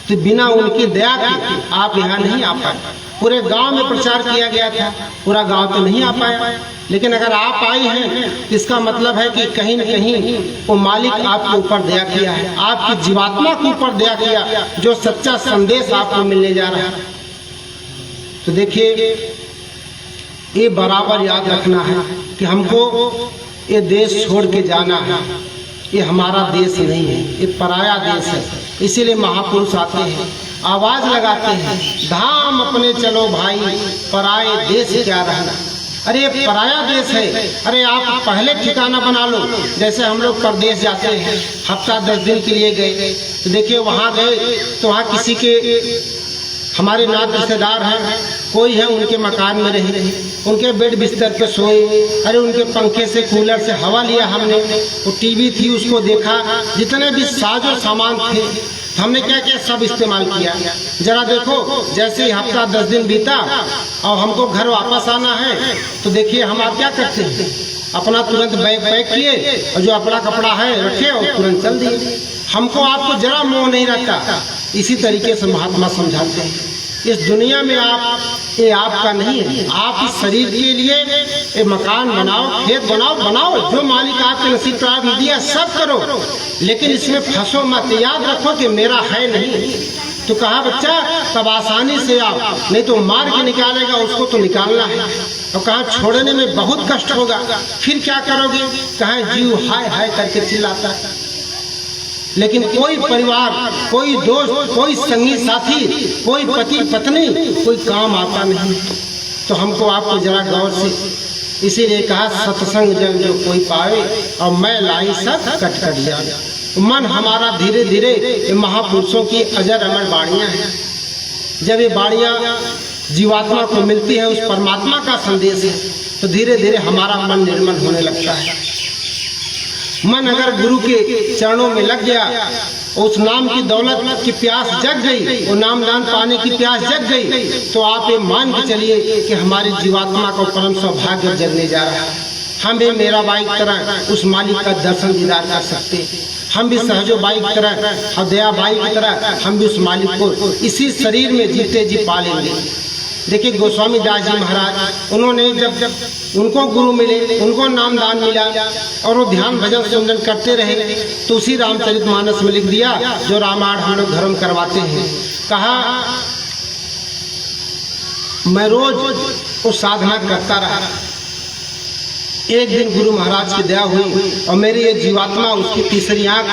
[SPEAKER 1] तो बिना उनकी दया के आप यहाँ नहीं आ पाए। पूरे गांव में प्रचार किया गया था, पूरा गांव तो नहीं आ पाया, लेकिन अगर आप आए हैं, इसका मतलब है कि कहीं न कहीं वो मालिक आपके ऊपर दया किया है, आपकी जीवात्मा के ऊपर दया किया, जो सच्चा संदेश आपको मिलने जा रहा है। तो देखिए, ये बराबर याद रखना है कि हमको ये देश छोड़ के जाना है। ये हमारा देश नहीं है, ये पराया देश है। इसीलिए महापुरुष आते हैं, आवाज लगाते हैं, धाम अपने चलो भाई, पराए देश क्या रहना। अरे ये पराया देश है, अरे आप पहले ठिकाना बना लो। जैसे हम लोग परदेश जाते हैं, हफ्ता 10 दिन के लिए गए, तो देखिए वहाँ गए तो वहाँ किसी के हमारे नात रिश्तेदार हैं, कोई है उनके मकान में रहे, उनके बेड बिस्तर पे सोए, अरे उनके पंखे से कूलर से हवा लिया हमने, वो टीवी थी उसको देखा, जितने भी साजो सामान थे हमने क्या किया, सब इस्तेमाल किया। जरा देखो, जैसे ही हफ्ता 10 दिन बीता और हमको घर वापस आना है, तो देखिए हम आप क्या करते हैं, अपना तुरंत बैग पैक किए और जो अपना कपड़ा है रखे और तुरंत चल दिए। हमको आपको जरा मोह नहीं रहता। इसी तरीके से महात्मा समझाते हैं, इस दुनिया में ये आपका नहीं है। आप इस शरीर के लिए ये मकान बनाओ, खेत बनाओ, जो मालिक आपके नसीब पर दिया सब करो, लेकिन इसमें फंसो मत। याद रखो कि मेरा है नहीं। तो कहा बच्चा, तब आसानी से आओ, नहीं तो मार के निकालेगा, उसको तो निकालना है। और कहा छोड़ने में बहुत कष्ट होगा, फिर क्या करोगे, कहा जीव हाय हाय करके चिल्लाता है। लेकिन कोई परिवार, कोई दोस्त, कोई संगी साथी, कोई पति पत्नी, कोई काम आता नहीं। तो हमको आपको जरा गौर से, इसीलिए कहा सत्संग जन जो कोई पावे, और मैं लाई सब कट कर लिया। मन हमारा धीरे धीरे महापुरुषों की अजर अमर बाणियां हैं। जब ये बाणियां जीवात्मा को मिलती है, उस परमात्मा का संदेश है, तो धीरे धीरे हमारा मन निर्मल होने लगता है। मन अगर गुरु के चरणों में लग गया, उस नाम की दौलत की प्यास जग गई, वो नाम दान पाने की प्यास जग गई, तो आप ये मान के चलिए कि हमारी जीवात्मा को परम सौभाग्य जगने जा रहा है। हम भी मेरा बाई की तरह उस मालिक का दर्शन दीदार कर सकते हैं। हम भी सहजो बाई की तरह और दया बाई की तरह हम भी उस मालिक को इसी शरीर में जीते जी पा लेंगे। देखिए गोस्वामी दास जी महाराज, उन्होंने जब उनको गुरु मिले, उनको नाम दान मिला और वो ध्यान भजन सुंदर करते रहे, तो उसी रामचरितमानस में लिख दिया, जो रामायण हम लोग धर्म करवाते हैं। कहा मैं रोज वो साधना करता रहा। एक दिन गुरु महाराज की दया हुई और मेरी ये जीवात्मा, उसकी तीसरी आंख,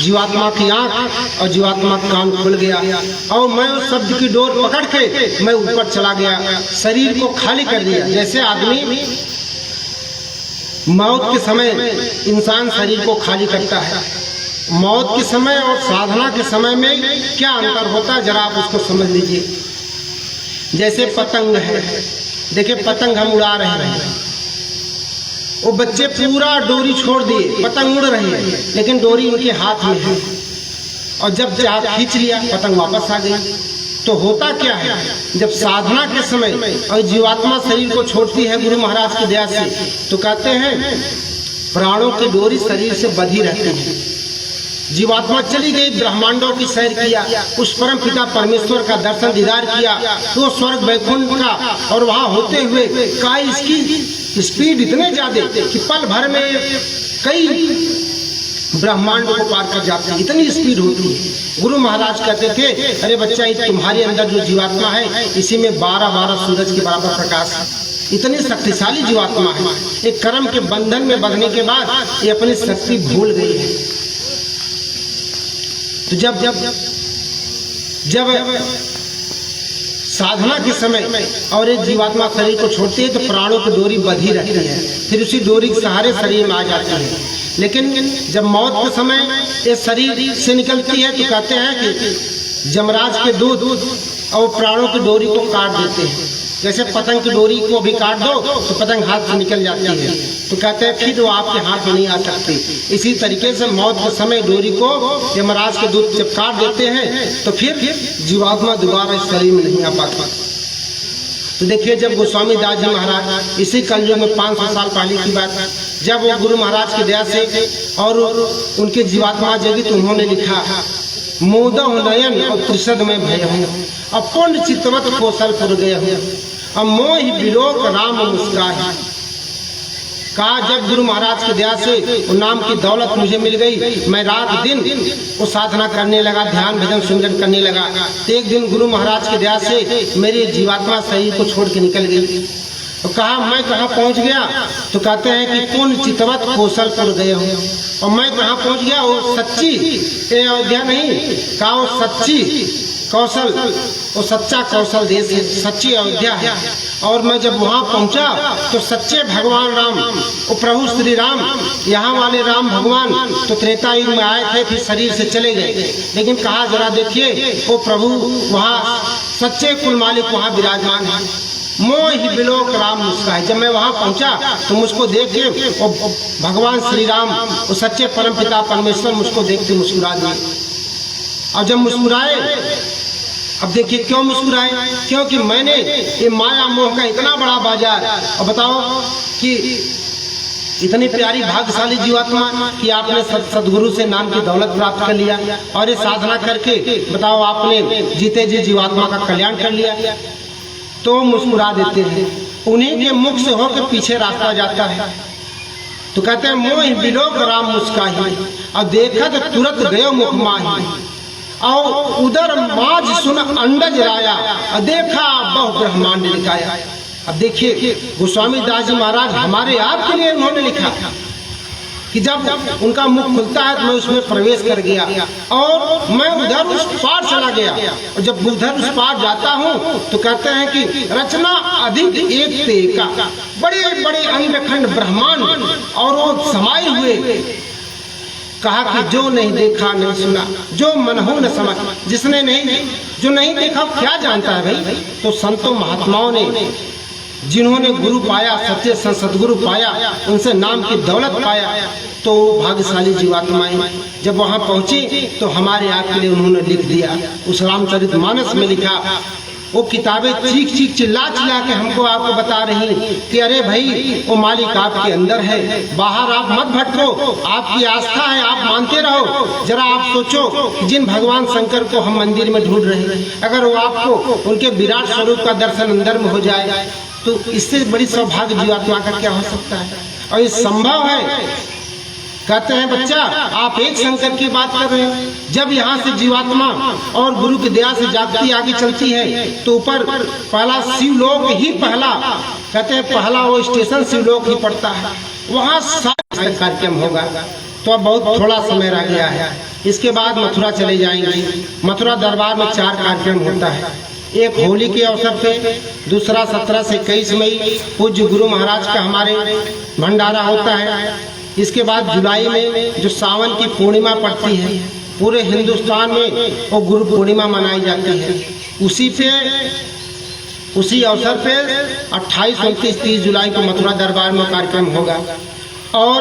[SPEAKER 1] जीवात्मा की आंख और जीवात्मा का कान खुल गया, और मैं उस शब्द की डोर पकड़ के मैं ऊपर चला गया, शरीर को खाली कर दिया। जैसे आदमी मौत के समय इंसान शरीर को खाली करता है, मौत के समय और साधना के समय में क्या अंतर होता है, जरा आप उसको समझ लीजिए। जैसे पतंग है, देखिए पतंग हम उड़ा रहे हैं, वो बच्चे पूरा डोरी छोड़ दिए, पतंग उड़ रही है, लेकिन डोरी उनके हाथ में है, और जब चाह खींच लिया पतंग वापस आ गई। तो होता क्या है, जब साधना के समय और जीवात्मा शरीर को छोड़ती है गुरु महाराज की दया से, तो कहते हैं प्राणों की डोरी शरीर से बंधी रहती है। जीवात्मा चली गई, ब्रह्मांडों की सैर किया, उस परम पिता परमेश्वर का दर्शन दीदार किया, तो स्वर्ग वैकुंठ का, और वहां होते हुए का इसकी स्पीड इतने ज्यादा कि पल भर में कई ब्रह्मांड को पार कर जाती है, इतनी स्पीड होती है। गुरु महाराज कहते थे, अरे बच्चा, ये तुम्हारे अंदर जो जीवात्मा है, इसी में 12-12 सूरज के बराबर प्रकाश है। इतनी शक्तिशाली जीवात्मा है। एक कर्म के बंधन में बंधने के बाद ये अपनी शक्ति भूल गई है। तो जब साधना के समय और एक जीवात्मा शरीर को छोड़ती है, तो प्राणों की डोरी बंधी रहती है, फिर उसी डोरी के सहारे शरीर में आ जाती है। लेकिन जब मौत के समय ये शरीर से निकलती है, तो कहते हैं कि जमराज के दूत और प्राणों की डोरी को काट देते हैं। जैसे पतंग की डोरी को भी काट दो तो पतंग हाथ से निकल जाती है, तो कहते हैं फिर वो आपके हाथ में नहीं आ सकती। इसी तरीके से मौत के समय डोरी को यमराज के दूत जब काट देते हैं, तो फिर जीवात्मा दोबारा इस शरीर में नहीं आ पाती। तो देखिए, जब गोस्वामी दास जी महाराज इसी कलयुग में 500 साल पहले की बात, जब वो गुरु महाराज की दया से और उनके जीवात्मा जगी, तो उन्होंने लिखा, मोदह नयन और त्रिशद में भय हूँ, अपूर्ण चितवत कौशल पुर गए हूँ, अब मोहि बिलोक राम मुस्काही। कहा, जब गुरु महाराज की दया से वो नाम की दौलत मुझे मिल गई, मैं रात दिन वो साधना करने लगा, ध्यान भजन सुमिरन करने लगा। तो एक दिन गुरु महाराज की दया से मेरी जीवात्मा शरीर को छोड़ के निकल गई। तो कहा, मैं कहाँ पहुँच गया? तो कहते हैं कि पूर्ण चितवत कौशलपुर गए हूँ। और मैं कहाँ पहुँच गया? वो सच्ची अयोध्या नहीं, कहा वो सच्ची कौशल, वो सच्चा कौशल देश है, सच्ची अयोध्या है। और मैं जब वहाँ पहुँचा तो सच्चे भगवान राम, वो प्रभु श्री राम, यहाँ वाले राम भगवान तो त्रेता युग में आए थे, फिर शरीर से चले गए। लेकिन कहा, जरा देखिए, वो प्रभु वहाँ सच्चे कुल मालिक वहाँ विराजमान है। मोहि बिलोक राम मुस्काही। जब मैं वहाँ पहुँचा तो मुझको देख के वो भगवान श्री राम, वो सच्चे परम पिता परमेश्वर मुझको देख के मुस्कुरा दिए। और जब मुस्कुराए, अब देखिए क्यों मुस्कुराए? क्योंकि मैंने ये माया मोह का इतना बड़ा बाजार, और बताओ कि इतनी प्यारी भाग्यशाली जीवात्मा कि आपने सदगुरु से नाम की दौलत प्राप्त कर लिया, और ये साधना करके बताओ आपने जीते जी जीवात्मा का कल्याण कर लिया। तो मुस्कुरा देते हैं, उन्हीं के मुख से होकर पीछे रास्ता जाता है। तो कहते हैं, मोहि बिलोक राम मुस्काही, और देखत तुरंत गयो मुख माही, और उधर माज सुन अंडज राया, और देखा बहु ब्रह्मांड लिखाया। अब देखिए, गोस्वामी दास जी महाराज हमारे आपके लिए उन्होंने लिखा कि जब उनका मुख खुलता है तो मैं उसमें प्रवेश कर गया, और मैं उधर उस पार चला गया। और जब उधर उस पार जाता हूँ तो कहते हैं कि रचना अधिक एक ते का, बड़े बड़े अंडखंड ब्रह्मांड और वो समाये हुए। कहा कि जो नहीं देखा नहीं सुना, जो मनहु न समझ, जिसने नहीं, जो नहीं देखा क्या जानता है भाई। तो संतों महात्माओं ने, जिन्होंने गुरु पाया, सच्चे सदगुरु पाया, उनसे नाम की दौलत पाया, तो भाग्यशाली जीवात्माएं जब वहाँ पहुँची तो हमारे आपके लिए उन्होंने लिख दिया। उस रामचरितमानस में लिखा, वो किताबें चीख चीख चिल्ला चिल्ला के हमको आपको बता रही कि अरे भाई, वो मालिक आपके अंदर है, बाहर आप मत भटको, आपकी आस्था है, आप मानते रहो। जरा आप सोचो, जिन भगवान शंकर को हम मंदिर में ढूंढ रहे हैं, अगर वो आपको उनके विराट स्वरूप का दर्शन अंदर में हो जाए, तो इससे बड़ी सौभाग्य जीवात्मा का क्या हो सकता है? और ये संभव है। कहते हैं, बच्चा, आप एक शंकर की बात कर रहे हैं। जब यहाँ से जीवात्मा और गुरु की दया से जागती आगे चलती है, तो ऊपर पहला शिवलोक ही पहला, कहते हैं पहला वो स्टेशन शिवलोक ही पड़ता है, वहाँ सारा कार्यक्रम होगा। तो अब बहुत थोड़ा समय रह गया है, इसके बाद मथुरा चले जाएंगे। मथुरा दरबार में 4 कार्यक्रम होता है। एक होली के अवसर पे, दूसरा 17 से 21 मई पूज्य गुरु महाराज का हमारे भंडारा होता है। इसके बाद जुलाई में जो सावन की पूर्णिमा पड़ती है, पूरे हिंदुस्तान में वो गुरु पूर्णिमा मनाई जाती है। उसी अवसर पे 28, 29, 30 जुलाई को मथुरा दरबार में कार्यक्रम होगा। और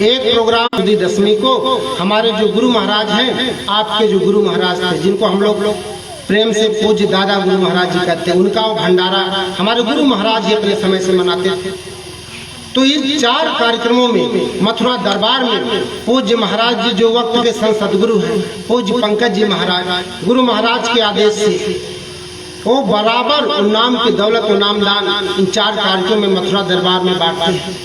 [SPEAKER 1] एक प्रोग्राम 10वीं को हमारे जो गुरु महाराज हैं, आपके जो गुरु महाराज थे, जिनको हम लोग प्रेम से पूज्य दादा गुरु महाराज जी कहते हैं। उनका वो भंडारा हमारे गुरु महाराज जी अपने समय से मनाते थे। तो इन 4 कार्यक्रमों में मथुरा दरबार में पूज्य महाराज जी जो वक्त के संत सदगुरु हैं, पूज्य पंकज जी महाराज, गुरु महाराज के आदेश से वो बराबर नाम की दौलत और नामदान इन 4 कार्यक्रमों में मथुरा दरबार में बांटते हैं।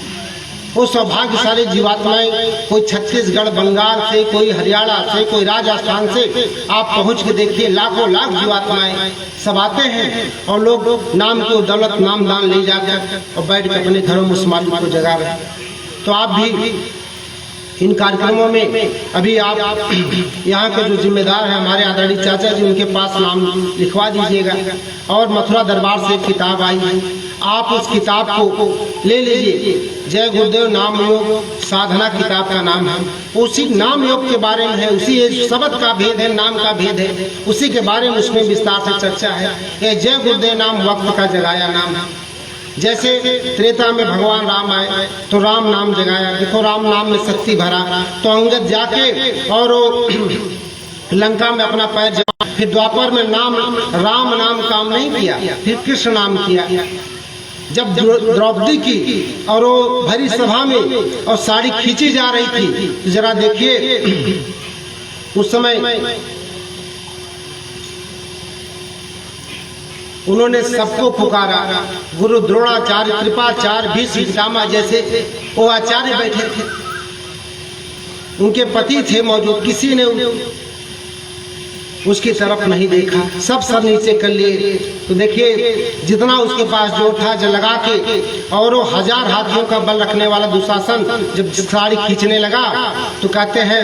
[SPEAKER 1] वो सौभाग्यशाली जीवात्माएं कोई छत्तीसगढ़, बंगाल से, कोई हरियाणा से, कोई राजस्थान से आप पहुंच के देखिए, लाखों लाख जीवात्माएं सब आते हैं और लोग नाम की दौलत नामदान ले जाकर और बैठ के अपने घरों में उस मालिक को जगा रहे। तो आप भी इन कार्यक्रमों में अभी आप यहाँ के जो जिम्मेदार हैं हमारे आदरणीय चाचा जी, उनके पास नाम लिखवा दीजिएगा। और मथुरा दरबार से एक किताब आई है, आप उस किताब को ले लीजिए। जय गुरुदेव नाम योग साधना किताब का नाम है। उसी नाम योग के बारे में है, उसी शब्द का भेद है, नाम का भेद है, उसी के बारे में उसमें विस्तार से चर्चा है। ये जय गुरुदेव नाम वक्त का जगाया नाम है। जैसे त्रेता में भगवान राम आए तो राम नाम जगाया, देखो राम नाम में शक्ति भरा, तो अंगद जाके और लंका में अपना पैर जमा। फिर द्वापर में राम नाम काम नहीं किया, फिर कृष्ण नाम किया। जब द्रौपदी की और वो भरी सभा में और साड़ी खींची जा रही थी, तो जरा देखिए उस समय उन्होंने सबको पुकारा। गुरु द्रोणाचार्य, कृपाचार्य, भीष्म पितामह जैसे वो आचार्य बैठे थे, उनके पति थे मौजूद, किसी ने उसकी तरफ नहीं देखा, सब सर नीचे कर लिए। तो देखिए जितना उसके पास जो था जो लगा के, और वो 1000 हाथियों का बल रखने वाला दुशासन जब साड़ी खींचने लगा तो कहते हैं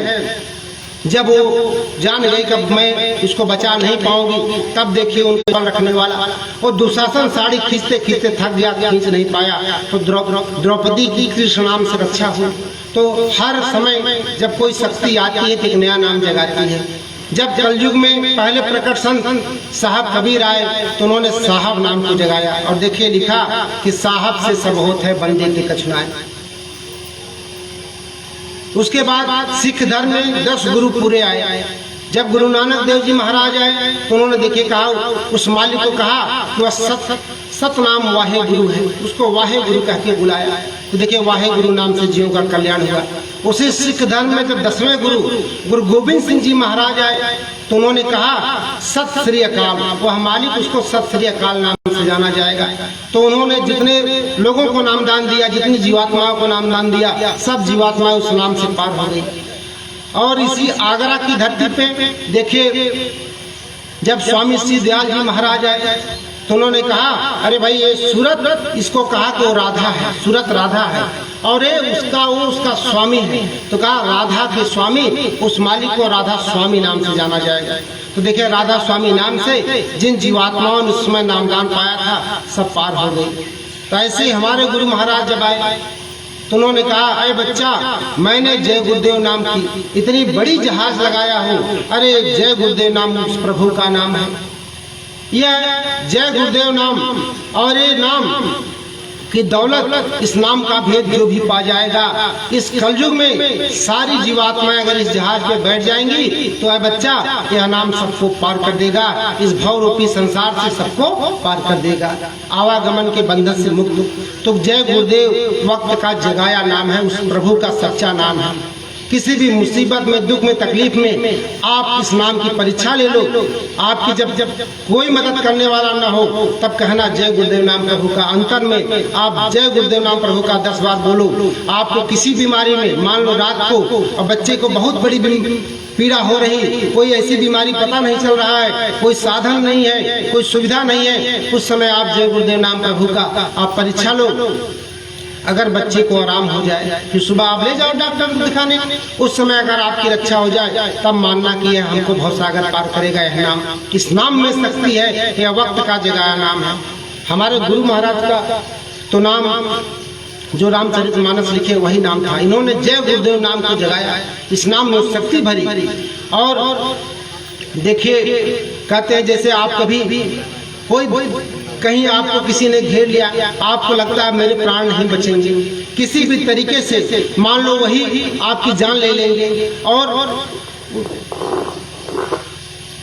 [SPEAKER 1] जब वो जान गई कि मैं इसको बचा नहीं पाऊंगी, तब देखिए उनको बल रखने वाला वो दुशासन साड़ी खींचते खींचते थक गया, खींच नहीं पाया, तो द्रौपदी की कृष्ण नाम से रक्षा हुई। तो हर समय जब कोई शक्ति आती है तो एक नया नाम जगाती है। जब कलयुग में पहले प्रकट संत साहब कबीर आए तो उन्होंने साहब नाम को जगाया, और देखिए लिखा कि साहब से सब होत है, बंदे के कछुनाए। उसके बाद सिख धर्म में 10 गुरु पूरे आए। जब गुरु नानक देव जी महाराज आए तो उन्होंने देखिए कहा, उस मालिक को कहा कि वह सतनाम वाहे गुरु है, उसको वाहे गुरु कह के बुलाया। तो देखिए वाहे गुरु नाम से जीवों का कल्याण हुआ। उसी सिख धर्म में जब 10वें गुरु गोविंद सिंह जी महाराज आए तो उन्होंने कहा सत श्री अकाल, वह मालिक उसको सत श्री अकाल नाम से जाना जाएगा। तो उन्होंने जितने लोगों को नामदान दिया, जितनी जीवात्माओं को नामदान दिया, सब जीवात्माएं उस नाम से पार हो गई। और इसी आगरा की धरती पे देखिए जब स्वामी श्री दयाल जी महाराज आए तो उन्होंने कहा अरे भाई ये सूरत, इसको कहा कि वो राधा है, सूरत राधा है, और ये उसका स्वामी है। तो कहा राधा के स्वामी, उस मालिक को राधा स्वामी नाम से जाना जाएगा। तो देखिए राधा स्वामी नाम से जिन जीवात्माओं ने उस समय नामदान पाया था सब पार हो गई। तो ऐसे ही हमारे गुरु महाराज जब आए तो उन्होंने कहा अरे बच्चा, मैंने जय गुरुदेव नाम की इतनी बड़ी जहाज लगाया हूँ। अरे जय गुरुदेव नाम उस प्रभु का नाम है, यह जय गुरुदेव नाम और ये नाम की दौलत, इस नाम का भेद जो भी पा जाएगा इस कलयुग में, सारी जीवात्माएं अगर इस जहाज पे बैठ जाएंगी तो है बच्चा यह नाम सबको पार कर देगा, इस भव रूपी संसार से सबको पार कर देगा, आवागमन के बंधन से मुक्त। तो जय गुरुदेव वक्त का जगाया नाम है, उस प्रभु का सच्चा नाम है। किसी भी मुसीबत में, दुख में, तकलीफ में आप इस नाम की परीक्षा ले लो। आपकी जब कोई मदद करने वाला ना हो तब कहना जय गुरुदेव नाम प्रभु का। अंतर में आप जय गुरुदेव नाम प्रभु का 10 बार बोलो। आपको किसी बीमारी में, मान लो रात को और बच्चे को बहुत बड़ी पीड़ा हो रही, कोई ऐसी बीमारी पता नहीं चल रहा है, कोई साधन नहीं है, कोई सुविधा नहीं है, उस समय आप जय गुरुदेव नाम प्रभु का आप परीक्षा लो। अगर बच्चे को आराम हो जाए फिर सुबह आप ले जाओ डॉक्टर को दिखाने, उस समय अगर आपकी रक्षा हो जाए तब मानना कि यह हमको भवसागर पार करेगा। यह नाम, इस नाम में शक्ति है, यह वक्त का जगाया नाम है। हमारे गुरु महाराज का तो नाम जो रामचरितमानस लिखे वही नाम था। इन्होंने जय गुरुदेव नाम को जगाया, इस नाम में शक्ति भरी। और देखिए कहते हैं जैसे आप कभी कोई कहीं आपको किसी ने घेर लिया, आपको लगता है मेरे प्राण नहीं बचेंगे, किसी भी तरीके से मान लो वही आपकी जान ले लेंगे, और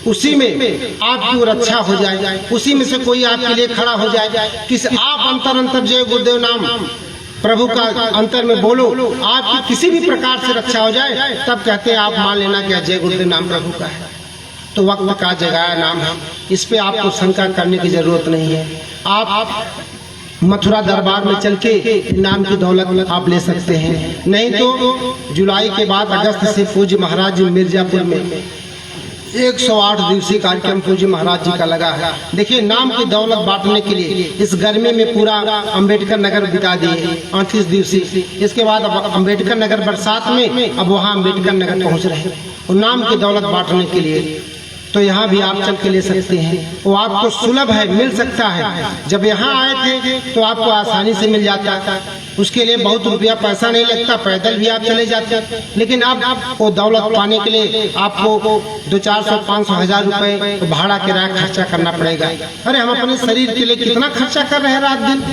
[SPEAKER 1] उसी में आपकी रक्षा हो जाए, उसी में से कोई आपके लिए खड़ा हो जाए। किस आप अंतर जय गुरुदेव नाम प्रभु का अंतर में बोलो, आपकी किसी भी प्रकार से रक्षा हो जाए, तब कहते हैं आप मान लेना कि जय गुरुदेव नाम प्रभु का है। तो वक्त का जगाया नाम है, इस पे आपको शंका करने की जरूरत नहीं है। आप मथुरा दरबार में चल के नाम की दौलत आप ले सकते हैं, नहीं तो जुलाई के बाद अगस्त से पूज्य महाराज जी मिर्जापुर में 108 दिवसीय कार्यक्रम पूज्य महाराज जी का लगा है। देखिए नाम की दौलत बांटने के लिए इस गर्मी में पूरा अंबेडकर नगर बिता दिए 38 दिवसीय। इसके बाद अब अंबेडकर नगर बरसात में, अब वहाँ अंबेडकर नगर पहुँच रहे हैं और नाम की दौलत बांटने के लिए। तो यहाँ भी आप चल के ले सकते हैं, वो आपको सुलभ है, मिल सकता है। जब यहाँ आए थे तो आपको आसानी से मिल जाता था, उसके लिए बहुत रुपया पैसा नहीं लगता, पैदल भी आप चले जाते। लेकिन अब वो दौलत पाने के लिए आपको 200-400, 500, 1000 रुपए भाड़ा किराया खर्चा करना पड़ेगा। अरे हम अपने शरीर के लिए कितना खर्चा कर रहे हैं रात दिन,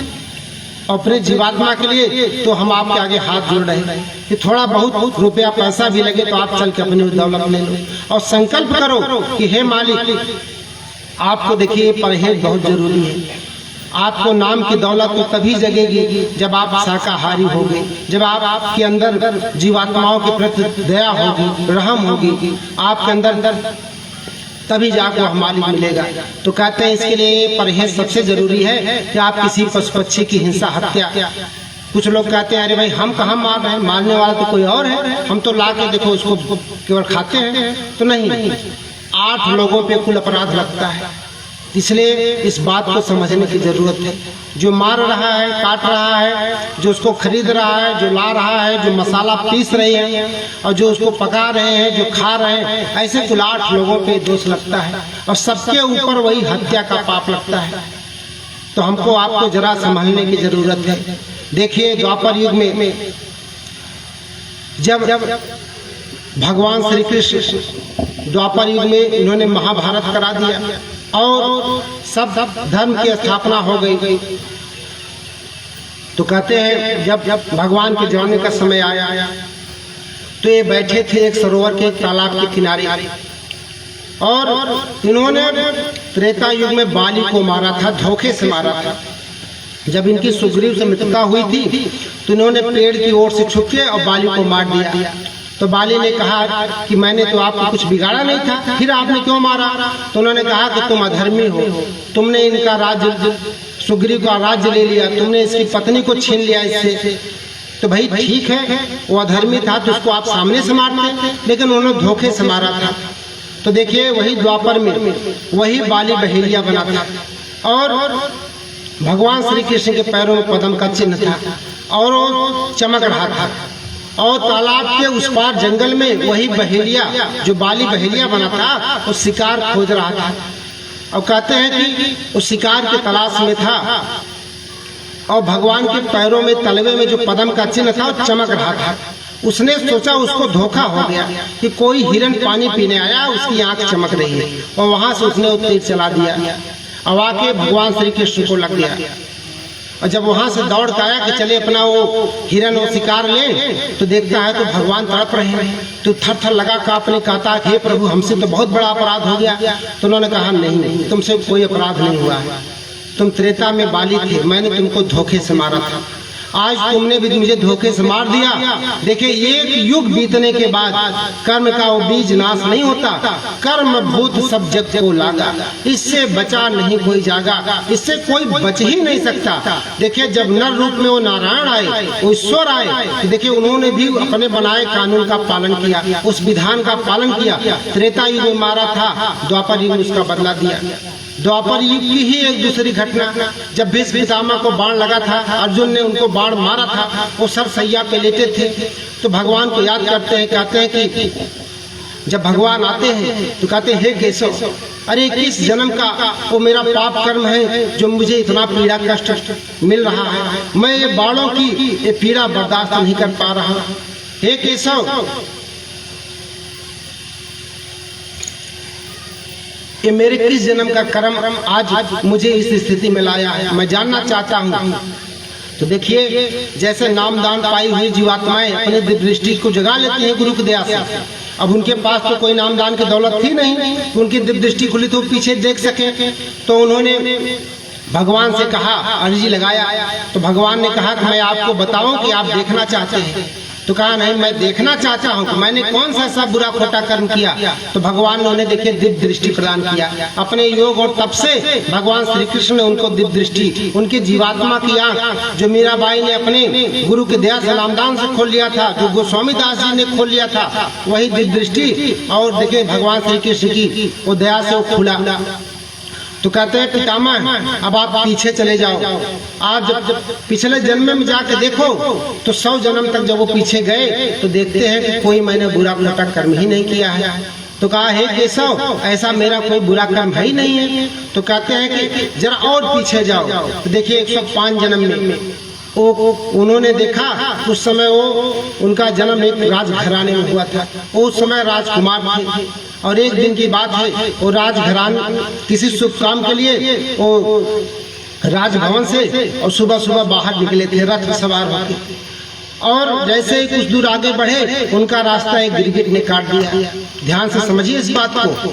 [SPEAKER 1] और अपने जीवात्मा के लिए तो हम आपके आगे हाथ जोड़ रहे हैं कि थोड़ा बहुत रुपया पैसा भी लगे तो आप चल के अपनी दौलत ले लो और संकल्प करो कि हे मालिक, आपको देखिए परहेज बहुत जरूरी है। आपको नाम की दौलत तो तभी जगेगी जब आप शाकाहारी होंगे, जब आपके अंदर जीवात्माओं के प्रति दया होगी, रहम होगी आपके अंदर, तभी जाकर वह मालिक मिलेगा। तो कहते हैं इसके लिए परहेज सबसे जरूरी है कि आप किसी पशु पक्षी की हिंसा हत्या। कुछ लोग कहते हैं अरे भाई हम कहाँ मार रहे हैं, मारने वाला तो कोई और है, हम तो ला के देखो उसको केवल खाते हैं। तो नहीं, 8 लोगों पे कुल अपराध लगता है, इसलिए इस बात को समझने की जरूरत है। जो मार रहा है, काट रहा है, जो उसको खरीद रहा है, जो ला रहा है, जो मसाला पीस रहे हैं और जो उसको पका रहे हैं, जो खा रहे हैं, ऐसे कुल 8 लोगों पे दोष लगता है और सबके ऊपर वही हत्या का पाप लगता है। तो हमको आपको जरा संभालने की जरूरत है। देखिए द्वापर युग में जब भगवान श्री कृष्ण द्वापर युग में इन्होंने महाभारत करा दिया और सब धर्म की स्थापना हो गई, तो कहते हैं जब भगवान के जाने का समय आया तो ये बैठे थे एक सरोवर के तालाब के किनारे और इन्होंने त्रेता युग में बाली को मारा था, धोखे से मारा था। जब इनकी सुग्रीव से मित्रता हुई थी तो इन्होंने पेड़ की ओर से छुपके और बाली को मार दिया। तो बाली ने कहा कि मैंने तो आपको कुछ बिगाड़ा नहीं था, फिर आपने क्यों मारा? तो उन्होंने कहा कि तुम अधर्मी हो, तुमने इनका राज्य, सुग्रीव का राज्य ले लिया, तुमने इसकी पत्नी को छीन लिया इससे। तो भाई ठीक है, वो अधर्मी था तो उसको आप सामने से मारते, लेकिन उन्होंने धोखे से मारा था। तो देखिए वही द्वापर में वही बाली बहेलिया बना था और भगवान श्री कृष्ण के पैरों में पद्म का चिन्ह था और वो चमक रहा था। और तालाब के उस पार जंगल में वही बहेलिया, जो बाली बहेलिया बना था, वो शिकार खोज रहा था। और कहते हैं कि वो शिकार की तलाश में था और भगवान के पैरों में तलवे में जो पद्म का चिन्ह था वो चमक रहा था। उसने सोचा उसको धोखा हो गया कि कोई हिरन पानी पीने आया, उसकी आंख चमक रही है, और वहां से उसने तीर चला दिया और आके भगवान श्री कृष्ण को लग गया। और जब वहां से दौड़ के आया कि चले अपना वो हिरन और शिकार ले, तो देखता है तो भगवान तड़प रहे हैं। तो थर थर लगा कांपने, कहता हे प्रभु हमसे तो बहुत बड़ा अपराध हो गया। तो उन्होंने कहा नहीं, तुमसे कोई अपराध नहीं हुआ है, तुम त्रेता में बाली थे, मैंने तुमको धोखे से मारा था, आज तुमने भी मुझे धोखे से मार दिया। देखिए एक युग बीतने के बाद कर्म का वो बीज नाश नहीं होता, कर्म भूत सब जग को लागा, इससे बचा नहीं कोई जागा, इससे कोई बच ही नहीं सकता। देखिए जब नर रूप में वो नारायण आए, वो ईश्वर आए, तो देखिए उन्होंने भी अपने बनाए कानून का पालन किया, उस विधान का पालन किया। त्रेता युग में मारा था, द्वापर युग में उसका बदला दिया। द्वापर युग की ही एक दूसरी घटना, जब भीष्म पितामह को बाण लगा था, अर्जुन ने उनको बाण मारा था, वो सर सैया पे लेटे थे, तो भगवान को याद करते हैं, कहते हैं कि जब भगवान आते हैं तो कहते हैं हे केशव, अरे किस जन्म का वो मेरा पाप कर्म है जो मुझे इतना पीड़ा कष्ट मिल रहा है, मैं ये बाणों की ये पीड़ा बर्दाश्त नहीं कर पा रहा। हे केशव, ये मेरे किस जन्म का कर्म आज मुझे इस स्थिति में लाया है, मैं जानना चाहता हूँ। तो देखिए जैसे नामदान पाई हुई जीवात्माएं अपने दृष्टि को जगा लेती हैं गुरु की दया से, अब उनके पास तो कोई नामदान की दौलत थी नहीं, उनकी दिव्य दृष्टि खुली तो पीछे देख सके। तो उन्होंने भगवान से कहा, अर्जी लगाया। तो भगवान ने कहा कि मैं आपको बताऊं कि आप देखना चाहते हैं। तो कहा नहीं, मैं देखना चाहता हूँ कि मैंने कौन सा ऐसा बुरा खोटा कर्म किया। तो भगवान ने उन्हें देखिए दिव्य दृष्टि प्रदान किया अपने योग और तप से। भगवान श्री कृष्ण ने उनको दिव्य दृष्टि, उनकी जीवात्मा की आंख जो मीराबाई ने अपने गुरु के दया से नामदान से खोल लिया था, जो गोस्वामी दास जी ने खोल लिया था, वही दिव्य दृष्टि। और देखिए भगवान श्री कृष्ण की वो दया से वो खुला। तो कहते हैं पितामह अब आप पीछे चले जाओ। आज जब पिछले जन्म में जाके देखो तो 100 जन्म तक जब वो पीछे गए तो देखते हैं कि कोई मैंने बुरा खोटा कर्म ही नहीं किया है। तो कहा हे केशव, ऐसा मेरा कोई बुरा कर्म है ही नहीं है। तो कहते हैं कि जरा और पीछे जाओ। तो देखिए 105 जन्म में उन्होंने देखा, उस समय वो उनका जन्म एक राजघराने में हुआ था। उस समय राजकुमार थे और एक दिन की बात है, वो राजघराने किसी शुभ काम के लिए वो राजभवन से और सुबह सुबह बाहर निकले थे रथ सवार होकर। और जैसे ही कुछ दूर आगे बढ़े उनका रास्ता एक गिरगिट ने काट दिया। ध्यान से समझिए इस बात को,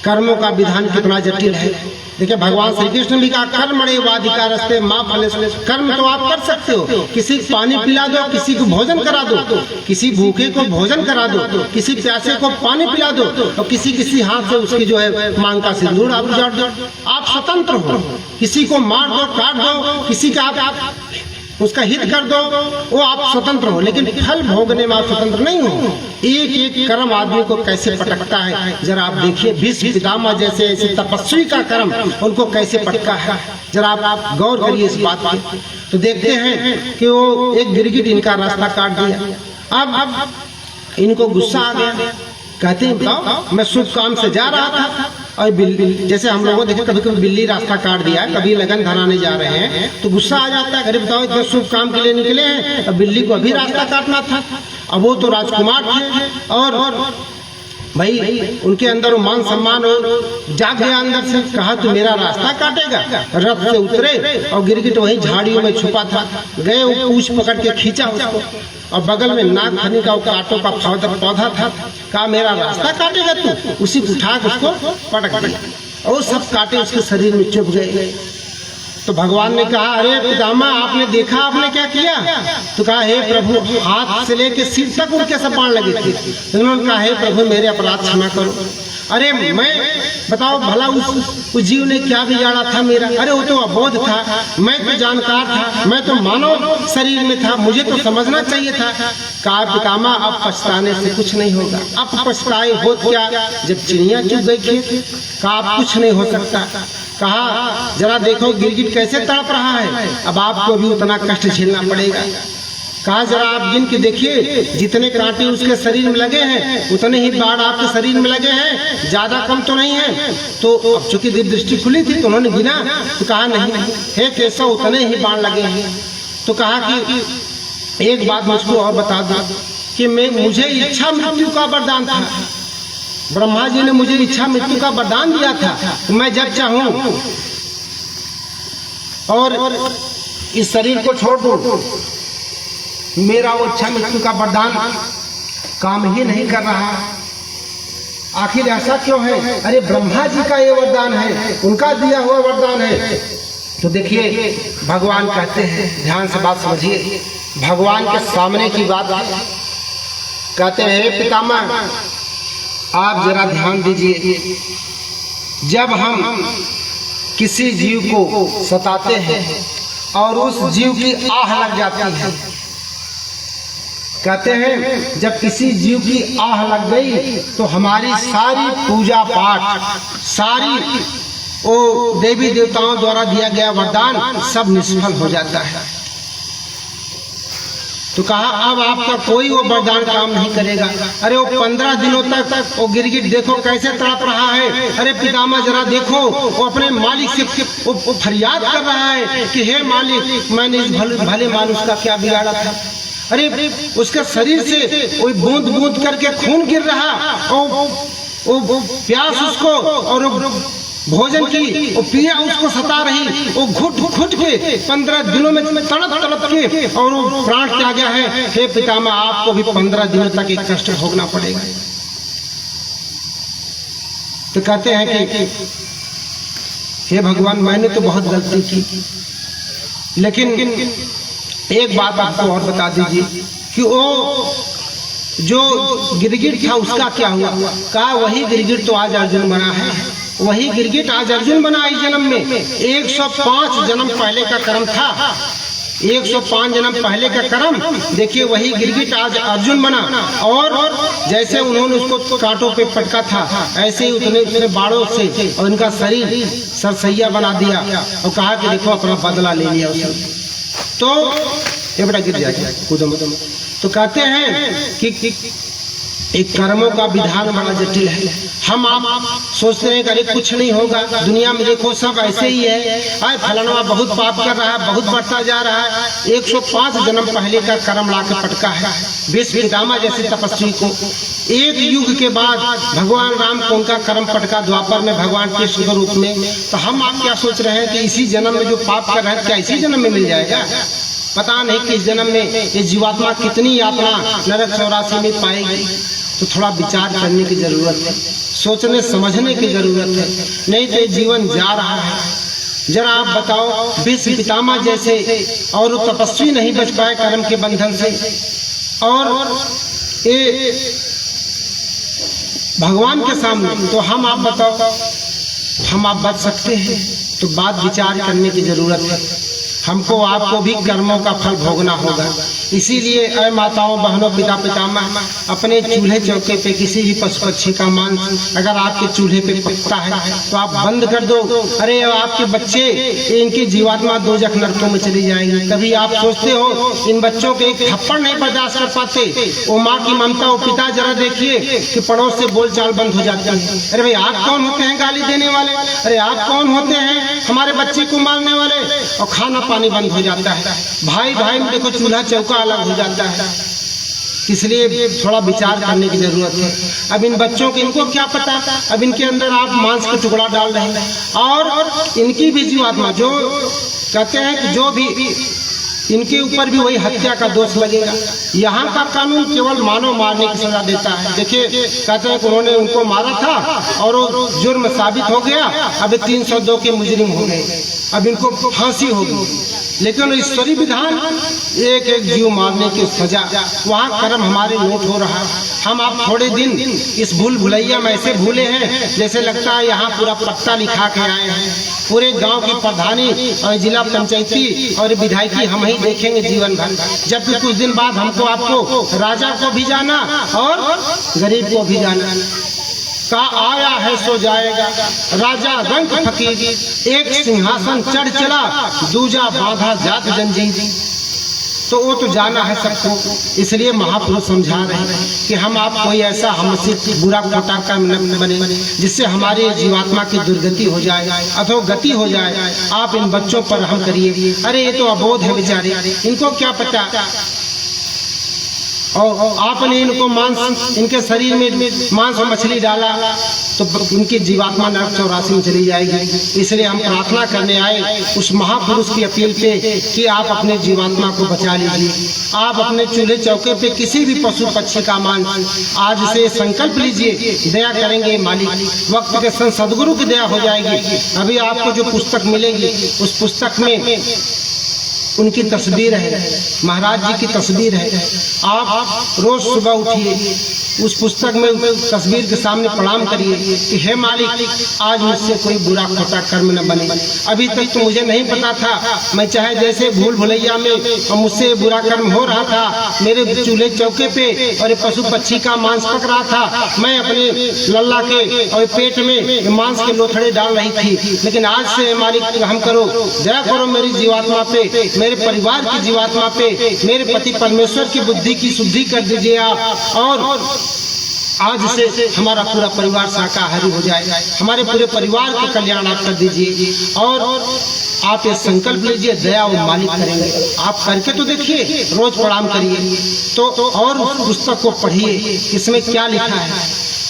[SPEAKER 1] कर्मों का विधान कितना जटिल है। देखिए भगवान श्री कृष्ण भी कहा कर्मणे वाधिका रस्ते माँ फले। कर्म तो आप कर सकते हो, किसी को पानी पिला दो, किसी को भोजन करा दो, किसी भूखे को भोजन करा दो, किसी प्यासे को पानी पिला दो, और किसी हाथ से उसकी जो है मांग का सिंदूर आप उजाड़ दो। आप स्वतंत्र हो, किसी को मार दो, काट दो, किसी का आप उसका हित कर दो, वो आप स्वतंत्र हो। लेकिन फल भोगने में आप स्वतंत्र नहीं हो। एक एक कर्म आदमी को कैसे पटकता है जरा आप देखिए। भीष्म पितामह जैसे ऐसे तपस्वी का कर्म उनको कैसे पटका है, जरा आप गौर करिए इस बात पर। तो देखते हैं कि वो एक गिरगिट इनका रास्ता काट दिया। अब इनको गुस्सा आ गया। कहते हैं बताओ मैं शुभ काम से जा रहा था और बिल्ली, जैसे हम लोगों देखे कभी कभी बिल्ली रास्ता काट दिया, कभी लगन धराने जा रहे हैं तो गुस्सा आ जाता है। अरे बताओ इतने शुभ काम के लिए निकले हैं, अब बिल्ली को अभी रास्ता काटना था। अब वो तो राजकुमार थे और भाई उनके अंदर मान सम्मान और जाग गया अंदर से। कहा तो मेरा रास्ता काटेगा। रथ से उतरे और गिरगिट वहीं झाड़ियों में छुपा था। गए वो पूछ पकड़ के खींचा उसको और बगल में नाग फनी का कांटों का पौधा था। कहा मेरा रास्ता काटेगा तू। उसी को उठा उसको पटक दिया और सब कांटे उसके शरीर में चुभ गए। तो भगवान ने कहा अरे पितामह आपने देखा आपने क्या किया। तो कहा हे प्रभु, हाथ से लेके सिर तक उनके सब बाण लगे थे। उन्होंने कहा हे प्रभु मेरे अपराध क्षमा करो। अरे मैं बताओ भला उस जीव ने क्या बिगाड़ा था मेरा। अरे वो तो अबोध था, मैं तो जानकार था, मैं तो मानव शरीर में था, मुझे तो समझना चाहिए था। कहा पितामह अब पछताने से कुछ नहीं होगा। अब पछताए हो क्या जब चिड़िया चुग गई खेत। कहा अब कुछ नहीं हो सकता। कहा जरा देखो गिरगिट कैसे तड़प रहा है, अब आपको भी उतना कष्ट झेलना पड़ेगा। कहा जरा आप गिन के देखिए जितने कांटे उसके शरीर में लगे हैं उतने ही बाण आपके शरीर में लगे हैं, ज्यादा कम तो नहीं है। तो अब चूंकि दिव्य दृष्टि खुली थी तो उन्होंने गिना। तो कहा नहीं हे केशव उतने ही बाण लगे हैं। तो कहा कि एक बात मुझको और बता दो कि मुझे इच्छा मृत्यु का वरदान था। ब्रह्मा जी ने मुझे इच्छा मृत्यु का वरदान दिया था, मैं जब चाहूं और इस शरीर को छोड़ दूं। मेरा वो इच्छा मृत्यु का वरदान काम ही नहीं कर रहा। आखिर ऐसा क्यों है। अरे ब्रह्मा जी का ये वरदान है, उनका दिया हुआ वरदान है। तो देखिए भगवान कहते हैं, ध्यान से बात समझिए, भगवान के सामने की बात है। कहते हैं हे पितामह आप जरा ध्यान दीजिए, जब हम किसी जीव को सताते हैं और उस जीव की आह लग जाती है, कहते हैं जब किसी जीव की आह लग गई तो हमारी सारी पूजा पाठ, सारी वो देवी देवताओं द्वारा दिया गया वरदान सब निष्फल हो जाता है। तो कहा अब आपका कोई वो वरदान काम नहीं करेगा। अरे वो 15 दिनों तक वो गिरगिट देखो कैसे तड़प रहा है। अरे पितामह जरा देखो वो अपने मालिक से वो फरियाद कर रहा है कि हे मालिक मैंने इस भले मानुष का क्या बिगाड़ा था। अरे उसके शरीर से वो बूंद बूंद करके खून गिर रहा और वो प्यास उसको और भोजन की वो पिया उसको सता रही। वो घुट घुट के 15 दिनों में तड़प तड़प के और वो प्राण त्याग गया है। हे पितामह आपको भी 15 दिनों तक एक कष्ट भोगना पड़ेगा। तो कहते हैं कि हे भगवान, मैंने तो बहुत गलती की, लेकिन एक बात आपको और बता दीजिए कि वो जो गिरगिट था उसका क्या हुआ? कहा वही गिरगिट तो आज अर्जुन बना है, वही गिरगिट आज अर्जुन बना इस जन्म में। 105 जन्म पहले का कर्म था, 105 जन्म पहले का कर्म, देखिए वही गिरगिट आज अर्जुन बना। और जैसे उन्होंने उसको कांटों पे पटका था, ऐसे ही उसने बाणों से और इनका शरीर सरसैया बना दिया और कहा कि देखो अपना बदला ले लिया उसने। तो ये बड़ा गिर जाएगा कूदो। तो कहते हैं कि एक कर्मों का विधान बड़ा जटिल है। हम आप सोचते हैं कि अरे कुछ नहीं होगा, दुनिया में देखो सब ऐसे ही है, आए फलाना बहुत पाप कर रहा है, बहुत बढ़ता जा रहा है। 105 जन्म पहले का कर्म ला के पटका है भीष्म पितामह जैसे तपस्वी को। एक युग के बाद भगवान राम को उनका कर्म पटका द्वापर में भगवान कृष्ण के रूप में। तो हम आप क्या सोच रहे हैं कि इसी जन्म में जो पाप कर रहे हैं क्या इसी जन्म में मिल जाएगा? पता नहीं कि इस जन्म में ये जीवात्मा कितनी यातना नरक 84 में पाएगी। तो थोड़ा विचार करने की जरूरत है, सोचने समझने की जरूरत है, नहीं तो जीवन जा रहा है। जरा आप बताओ, भीष्म पितामह जैसे और तपस्वी नहीं बच पाए कर्म के बंधन से, और ये भगवान के सामने, तो हम आप बताओ हम आप बच सकते हैं? तो बात विचार करने की जरूरत है। हमको आपको भी कर्मों का फल भोगना होगा। इसीलिए अय माताओं, बहनों, पिता पितामह, अपने चूल्हे चौके पे किसी भी पशु पक्षी का मांस अगर आपके चूल्हे पे पकता है तो आप बंद कर दो। अरे आपके बच्चे, इनकी जीवात्मा दोजख नरकों में चली जाएंगी। कभी आप सोचते हो इन बच्चों के एक थप्पड़ नहीं बर्दाश्त कर पाते? वो माँ की ममता, वो पिता, जरा देखिए कि पड़ोस से बोलचाल बंद हो जाती है। अरे भाई आप कौन होते हैं गाली देने वाले? अरे आप कौन होते हैं हमारे बच्चे को मारने वाले? और खाना पानी बंद हो जाता है। भाई भाई में देखो चूल्हा चौका अलग हो जाता है। इसलिए थोड़ा विचार करने की जरूरत है। अब इन बच्चों को इनको क्या पता, अब इनके अंदर आप मांस का टुकड़ा डाल रहे हैं और इनकी भी जीवात्मा, जो कहते हैं कि जो भी इनके ऊपर भी वही हत्या का दोष लगेगा। यहाँ का कानून केवल मानव मारने की सजा देता है। देखिए कहते हैं कि उन्होंने उनको मारा था और वो जुर्म साबित हो गया, अब 302 के मुजरिम हो गए, अब इनको फांसी होगी। लेकिन ईश्वरी विधान, एक एक जीव मारने की सजा, वहाँ कर्म हमारे नोट हो रहा है। हम आप थोड़े दिन इस भूल भुलैया में ऐसे भूले हैं जैसे लगता है यहाँ पूरा पट्टा लिखा के आए हैं। पूरे गांव की प्रधानी और जिला पंचायती और विधायकी हम ही देखेंगे जीवन भर, जबकि कुछ दिन बाद हमको आपको राजा को भी जाना और गरीब को भी जाना। का आया है सो जाएगा, राजा रंग फकीर, एक सिंहासन चढ़ चला, दूजा बांधा जात जंजीर। तो वो तो जाना है सबको। इसलिए महापुरुष समझा रहे हैं कि हम आप कोई ऐसा हमसे बुरा खोटा कर्म न बने जिससे हमारे जीवात्मा की दुर्गति हो जाए अथवा गति हो जाए। आप इन बच्चों पर रहम करिए। अरे ये तो अबोध है बेचारे, इनको क्या पता। और आपने इनको मांस, इनके शरीर में मांस और मछली डाला तो इनकी जीवात्मा नरक 84 में चली जाएगी। इसलिए हम प्रार्थना करने आए उस महापुरुष की अपील पे कि आप अपने जीवात्मा को बचा लीजिए। आप अपने चूल्हे चौके पे किसी भी पशु पक्षी का मांस आज से संकल्प लीजिए, दया करेंगे मालिक। वक्त के संग सदगुरु की दया हो जाएगी। अभी आपको जो पुस्तक मिलेगी उस पुस्तक में उनकी तस्वीर है, महाराज जी की तस्वीर है। आप रोज सुबह उठिए, उस पुस्तक में तस्वीर के सामने प्रणाम करिए कि हे मालिक, आज मुझसे कोई बुरा खोटा कर्म न बने। अभी तक तो मुझे नहीं पता था, मैं चाहे जैसे भूल भुलैया में और मुझसे बुरा कर्म हो रहा था, मेरे चूल्हे चौके पे और पशु पक्षी का मांस पक रहा था, मैं अपने लल्ला के और पेट में मांस के लोथड़े डाल रही थी। लेकिन आज से मालिक हम करो, दया करो मेरी जीवात्मा पे, मेरे परिवार की जीवात्मा पे, मेरे पति परमेश्वर की बुद्धि की शुद्धि कर दीजिए आप। और आज से हमारा पूरा परिवार शाकाहारी हो जाए, हमारे पूरे परिवार का कल्याण आप कर दीजिए। और आप ये संकल्प लीजिए, दया वो मालिक करेंगे। आप करके तो देखिए, रोज प्रणाम करिए तो और उस पुस्तक को पढ़िए, इसमें क्या लिखा है।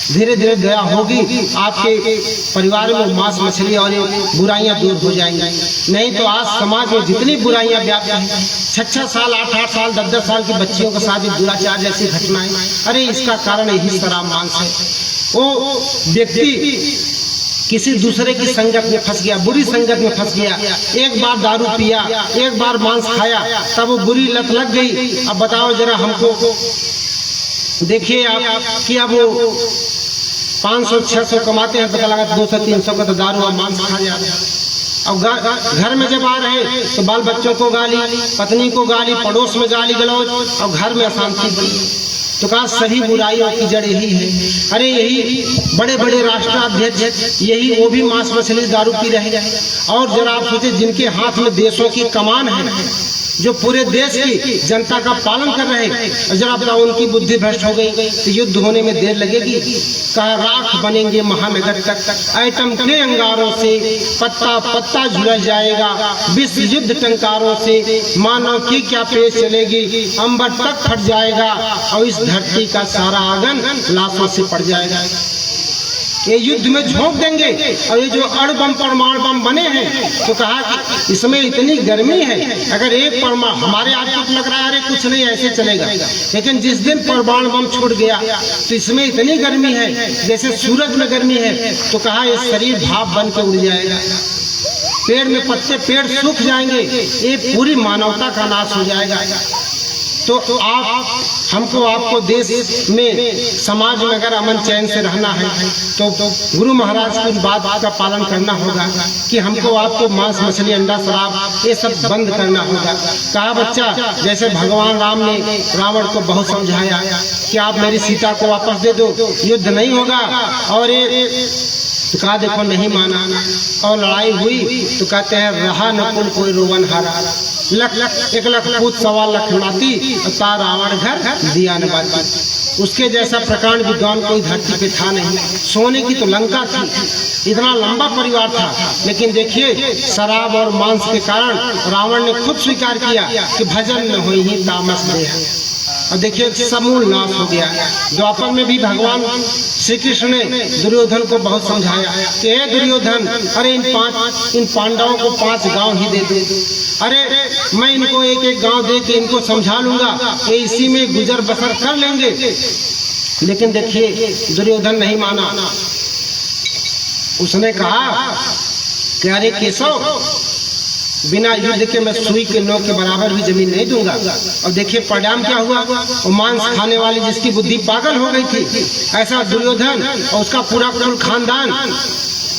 [SPEAKER 1] धीरे धीरे दया होगी, आपके परिवार में मांस मछली और बुराइयां दूर हो जाएंगी। नहीं तो आज समाज में जितनी बुराइयां व्याप्त हैं, 6-6 साल 8-8 साल 10-10 साल की बच्चियों के साथ दुराचार जैसी घटनाएं, अरे इसका कारण यही शराब मांस है। वो व्यक्ति किसी दूसरे की संगत में फंस गया, बुरी संगत में फंस गया, एक बार दारू पिया, एक बार मांस खाया, तब वो बुरी लत लग गई। अब बताओ जरा हमको, देखिए आप कि अब वो 500-600 कमाते हैं, पता लगा 200-300 का तो दारू और मांस खा जाते हैं। अब घर में जब आ रहे तो बाल बच्चों को गाली, पत्नी को गाली, पड़ोस में गाली गलौज, और घर में अशांति बनी। तो कहा सभी बुराइयों की जड़ यही है। अरे यही बड़े बड़े राष्ट्राध्यक्ष, यही वो भी मांस मछली दारू पी रहे हैं। और जरा आप सोचे, जिनके हाथ में देशों की कमान है, जो पूरे देश की जनता का पालन कर रहे हैं, जरा बताओ उनकी बुद्धि भ्रष्ट हो गई तो युद्ध होने में देर लगेगी। कहा राख बनेंगे महानगर तक, एटम के अंगारों से पत्ता पत्ता झुलस जाएगा, विश्व युद्ध टंकारों से मानव की क्या पेश चलेगी, अंबर तक फट जाएगा और इस धरती का सारा आंगन लाशों से पड़ जाएगा। ये युद्ध में झोंक देंगे। और ये जो अणु बम परमाणु बम बने हैं, तो कहा कि इसमें इतनी गर्मी है, अगर एक परमाणु, हमारे आज तो लग रहा है अरे कुछ नहीं ऐसे चलेगा, लेकिन जिस दिन परमाणु बम छूट गया तो इसमें इतनी गर्मी है जैसे सूरज में गर्मी है। तो कहा ये शरीर भाप बन के उड़ जाएगा, पेड़ में पत्ते, पेड़ सूख जाएंगे, ये पूरी मानवता का नाश हो जाएगा। तो आप हमको, आपको देश में, समाज में अगर अमन चैन से रहना है तो गुरु महाराज की बात का पालन करना होगा कि हमको आपको मांस मछली अंडा शराब ये सब बंद करना होगा। कहा बच्चा, जैसे भगवान राम ने रावण को बहुत समझाया कि आप मेरी सीता को वापस दे दो, युद्ध नहीं होगा। और ये तो कहा देखो नहीं माना, और लड़ाई हुई तो कहते हैं रहा न कुल कोई रोवन हारा, 1 पूत 1.25 लाख नाती, ता रावण घर दिया न बाती। उसके जैसा प्रकांड विद्वान कोई धरती पे था नहीं। सोने की तो लंका थी, इतना लंबा परिवार था, लेकिन देखिए शराब और मांस के कारण रावण ने खुद स्वीकार किया कि भजन न होई ही तामस देह। और देखिए समूल नाश हो गया। द्वापर में भी भगवान श्री कृष्ण ने दुर्योधन को बहुत समझाया कि हे दुर्योधन, अरे इन पांडवों को 5 गांव ही दे दे, अरे मैं इनको एक गांव दे के इनको समझा लूंगा, ये इसी में गुजर बसर कर लेंगे। लेकिन देखिए दुर्योधन नहीं माना, उसने कहा कि अरे केशव, बिना युद्ध के मैं सुई के नोक के बराबर भी जमीन नहीं दूंगा। और देखिए परिणाम क्या हुआ, वो मांस खाने वाली जिसकी बुद्धि पागल हो गई थी, ऐसा दुर्योधन और उसका पूरा कुल खानदान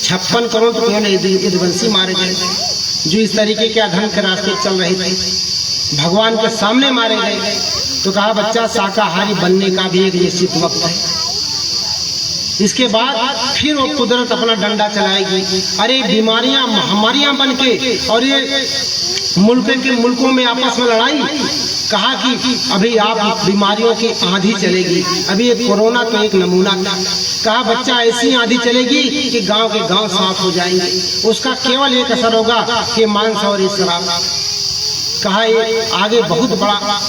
[SPEAKER 1] 56 करोड़ तो केवल यदुवंशी मारे गए, जो इस तरीके के अधर्म के रास्ते चल रहे थे, भगवान के सामने मारे गए। तो कहा बच्चा, शाकाहारी बनने का भी एक निश्चित वक्त है, इसके बाद फिर वो कुदरत अपना डंडा चलाएगी। अरे बीमारियां महामारियां बन के, और ये मुल्कों में आपस में लड़ाई। कहा कि अभी आप बीमारियों की आंधी चलेगी, अभी ये कोरोना तो एक नमूना था। कहा बच्चा, ऐसी आंधी चलेगी कि गांव के गांव साफ हो जाएंगे, उसका केवल एक असर होगा कि मांस और शराब। कहा ये आगे बहुत बड़ा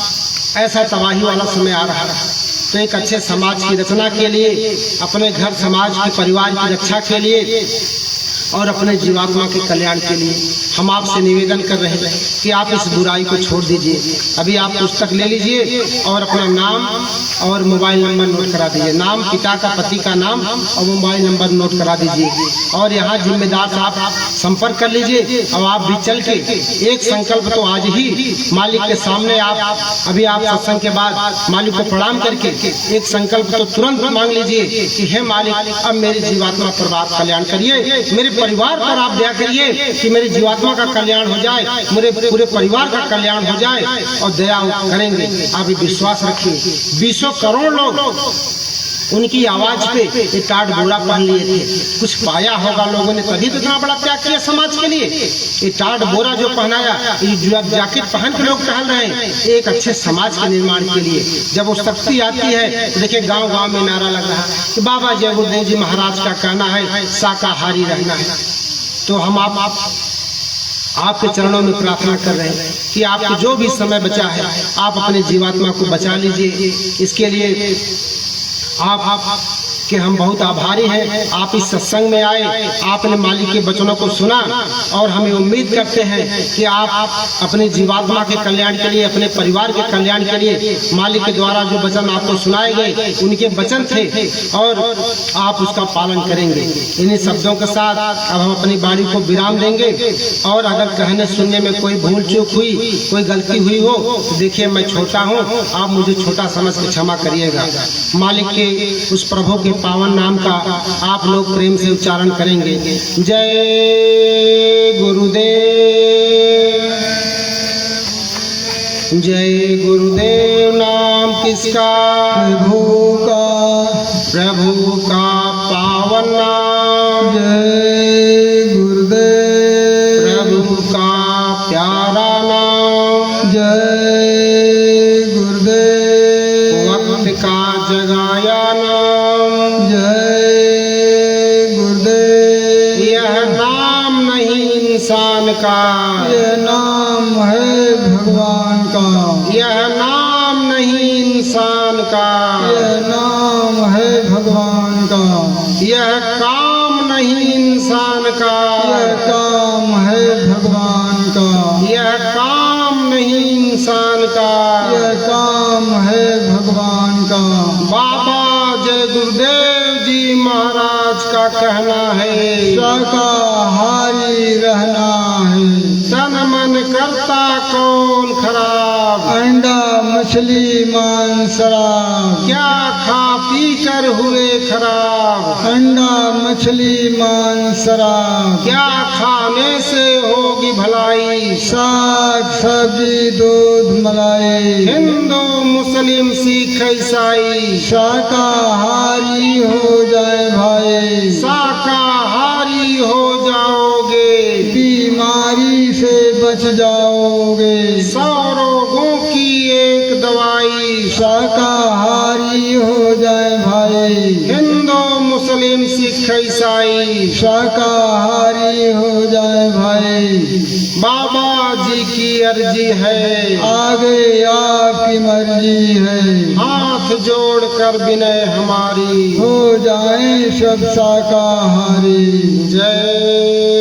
[SPEAKER 1] ऐसा तबाही वाला समय आ रहा है। तो एक अच्छे समाज की रचना के लिए, अपने घर समाज के परिवार की रक्षा के लिए और अपने जीवात्मा के कल्याण के लिए हम आपसे निवेदन कर रहे हैं कि आप इस बुराई को छोड़ दीजिए। अभी आप पुस्तक ले लीजिए और अपना नाम और मोबाइल नंबर नोट करा दीजिए, नाम, पिता का, पति का नाम और मोबाइल नंबर नोट करा दीजिए। और यहाँ जिम्मेदार साहब संपर्क कर लीजिए। और आप भी चल के एक संकल्प तो आज ही मालिक के सामने अभी आप सत्संग के बाद मालिक को प्रणाम करके एक संकल्प तो तुरंत मांग लीजिए कि हे मालिक, अब मेरी जीवात्मा पर आप कल्याण करिए, मेरे परिवार पर आप दया करिए कि मेरी जीवात्मा का कल्याण हो जाए, मेरे पूरे परिवार का कल्याण हो जाए, और दया करेंगे। आप विश्वास रखिए, 20 करोड़ लोग उनकी आवाज पे ये टाट बोरा पहन लिए थे, कुछ पाया होगा लोगों ने, तभी तो इतना बड़ा त्याग किया समाज के लिए। ये टाट बोरा जो पहनाया, ये जैकेट पहन के लोग टहल रहे हैं, एक अच्छे समाज के निर्माण के लिए। जब वो शक्ति आती है तो देखिए गांव गांव में नारा लग रहा है कि बाबा जय गुरुदेव जी महाराज का कहना है शाकाहारी रहना है। तो हम आपके चरणों में प्रार्थना कर रहे हैं कि आपको जो भी समय बचा है आप अपने जीवात्मा को बचा लीजिए। इसके लिए आप कि हम बहुत आभारी हैं, आप इस सत्संग में आए, आपने मालिक के वचनों को सुना और हमें उम्मीद करते हैं कि आप अपने जीवात्मा के कल्याण के लिए, अपने परिवार के कल्याण के लिए मालिक के द्वारा जो वचन आपको सुनाए गए उनके वचन थे और आप उसका पालन करेंगे। इन्हीं शब्दों के साथ अब हम अपनी वाणी को विराम देंगे और अगर कहने सुनने में कोई भूल चूक हुई, कोई गलती हुई हो तो देखिए मैं छोटा हूँ, आप मुझे छोटा समझ के क्षमा करिएगा। मालिक के उस प्रभु के पावन नाम का आप लोग प्रेम से उच्चारण करेंगे। जय गुरुदेव, जय गुरुदेव। नाम किसका? प्रभु का पावन नाम।
[SPEAKER 2] जय गुरुदेव।
[SPEAKER 1] प्रभु का प्यारा नाम।
[SPEAKER 2] जय गुरुदेव।
[SPEAKER 1] वक्त का जगाया नाम।
[SPEAKER 2] जय गुरुदेव।
[SPEAKER 1] यह नाम नहीं इंसान का,
[SPEAKER 2] यह नाम है भगवान का।
[SPEAKER 1] यह नाम नहीं इंसान का,
[SPEAKER 2] यह नाम है भगवान का।
[SPEAKER 1] यह काम नहीं इंसान का,
[SPEAKER 2] यह काम है भगवान का।
[SPEAKER 1] यह काम नहीं इंसान का,
[SPEAKER 2] यह काम है भगवान का।
[SPEAKER 1] बाबा जय गुरुदेव जी महाराज का कहना है,
[SPEAKER 2] शाकाहारी रहना है।
[SPEAKER 1] तन मन करता कौन खराब,
[SPEAKER 2] अंडा मछली मांस शराब।
[SPEAKER 1] क्या खा पी कर हुए खराब,
[SPEAKER 2] अंडा मछली मांस शराब।
[SPEAKER 1] क्या खाने से होगी भलाई,
[SPEAKER 2] साग सब्जी दूध मलाई।
[SPEAKER 1] हिंदू मुस्लिम सिख ईसाई,
[SPEAKER 2] शाकाहारी हो जाए भाई,
[SPEAKER 1] शाकाहारी हो जाओगे,
[SPEAKER 2] बीमारी से बच जाओगे।
[SPEAKER 1] 100 रोगों की एक दवाई,
[SPEAKER 2] शाकाहारी हो जाए भाई,
[SPEAKER 1] हिंदू मुस्लिम सिख ईसाई,
[SPEAKER 2] शाकाहारी हो जाए भाई।
[SPEAKER 1] बाबा जी की अर्जी है,
[SPEAKER 2] आगे आपकी मर्जी है।
[SPEAKER 1] हाथ जोड़कर विनय हमारी,
[SPEAKER 2] हो जाए सब शाकाहारी।
[SPEAKER 1] जय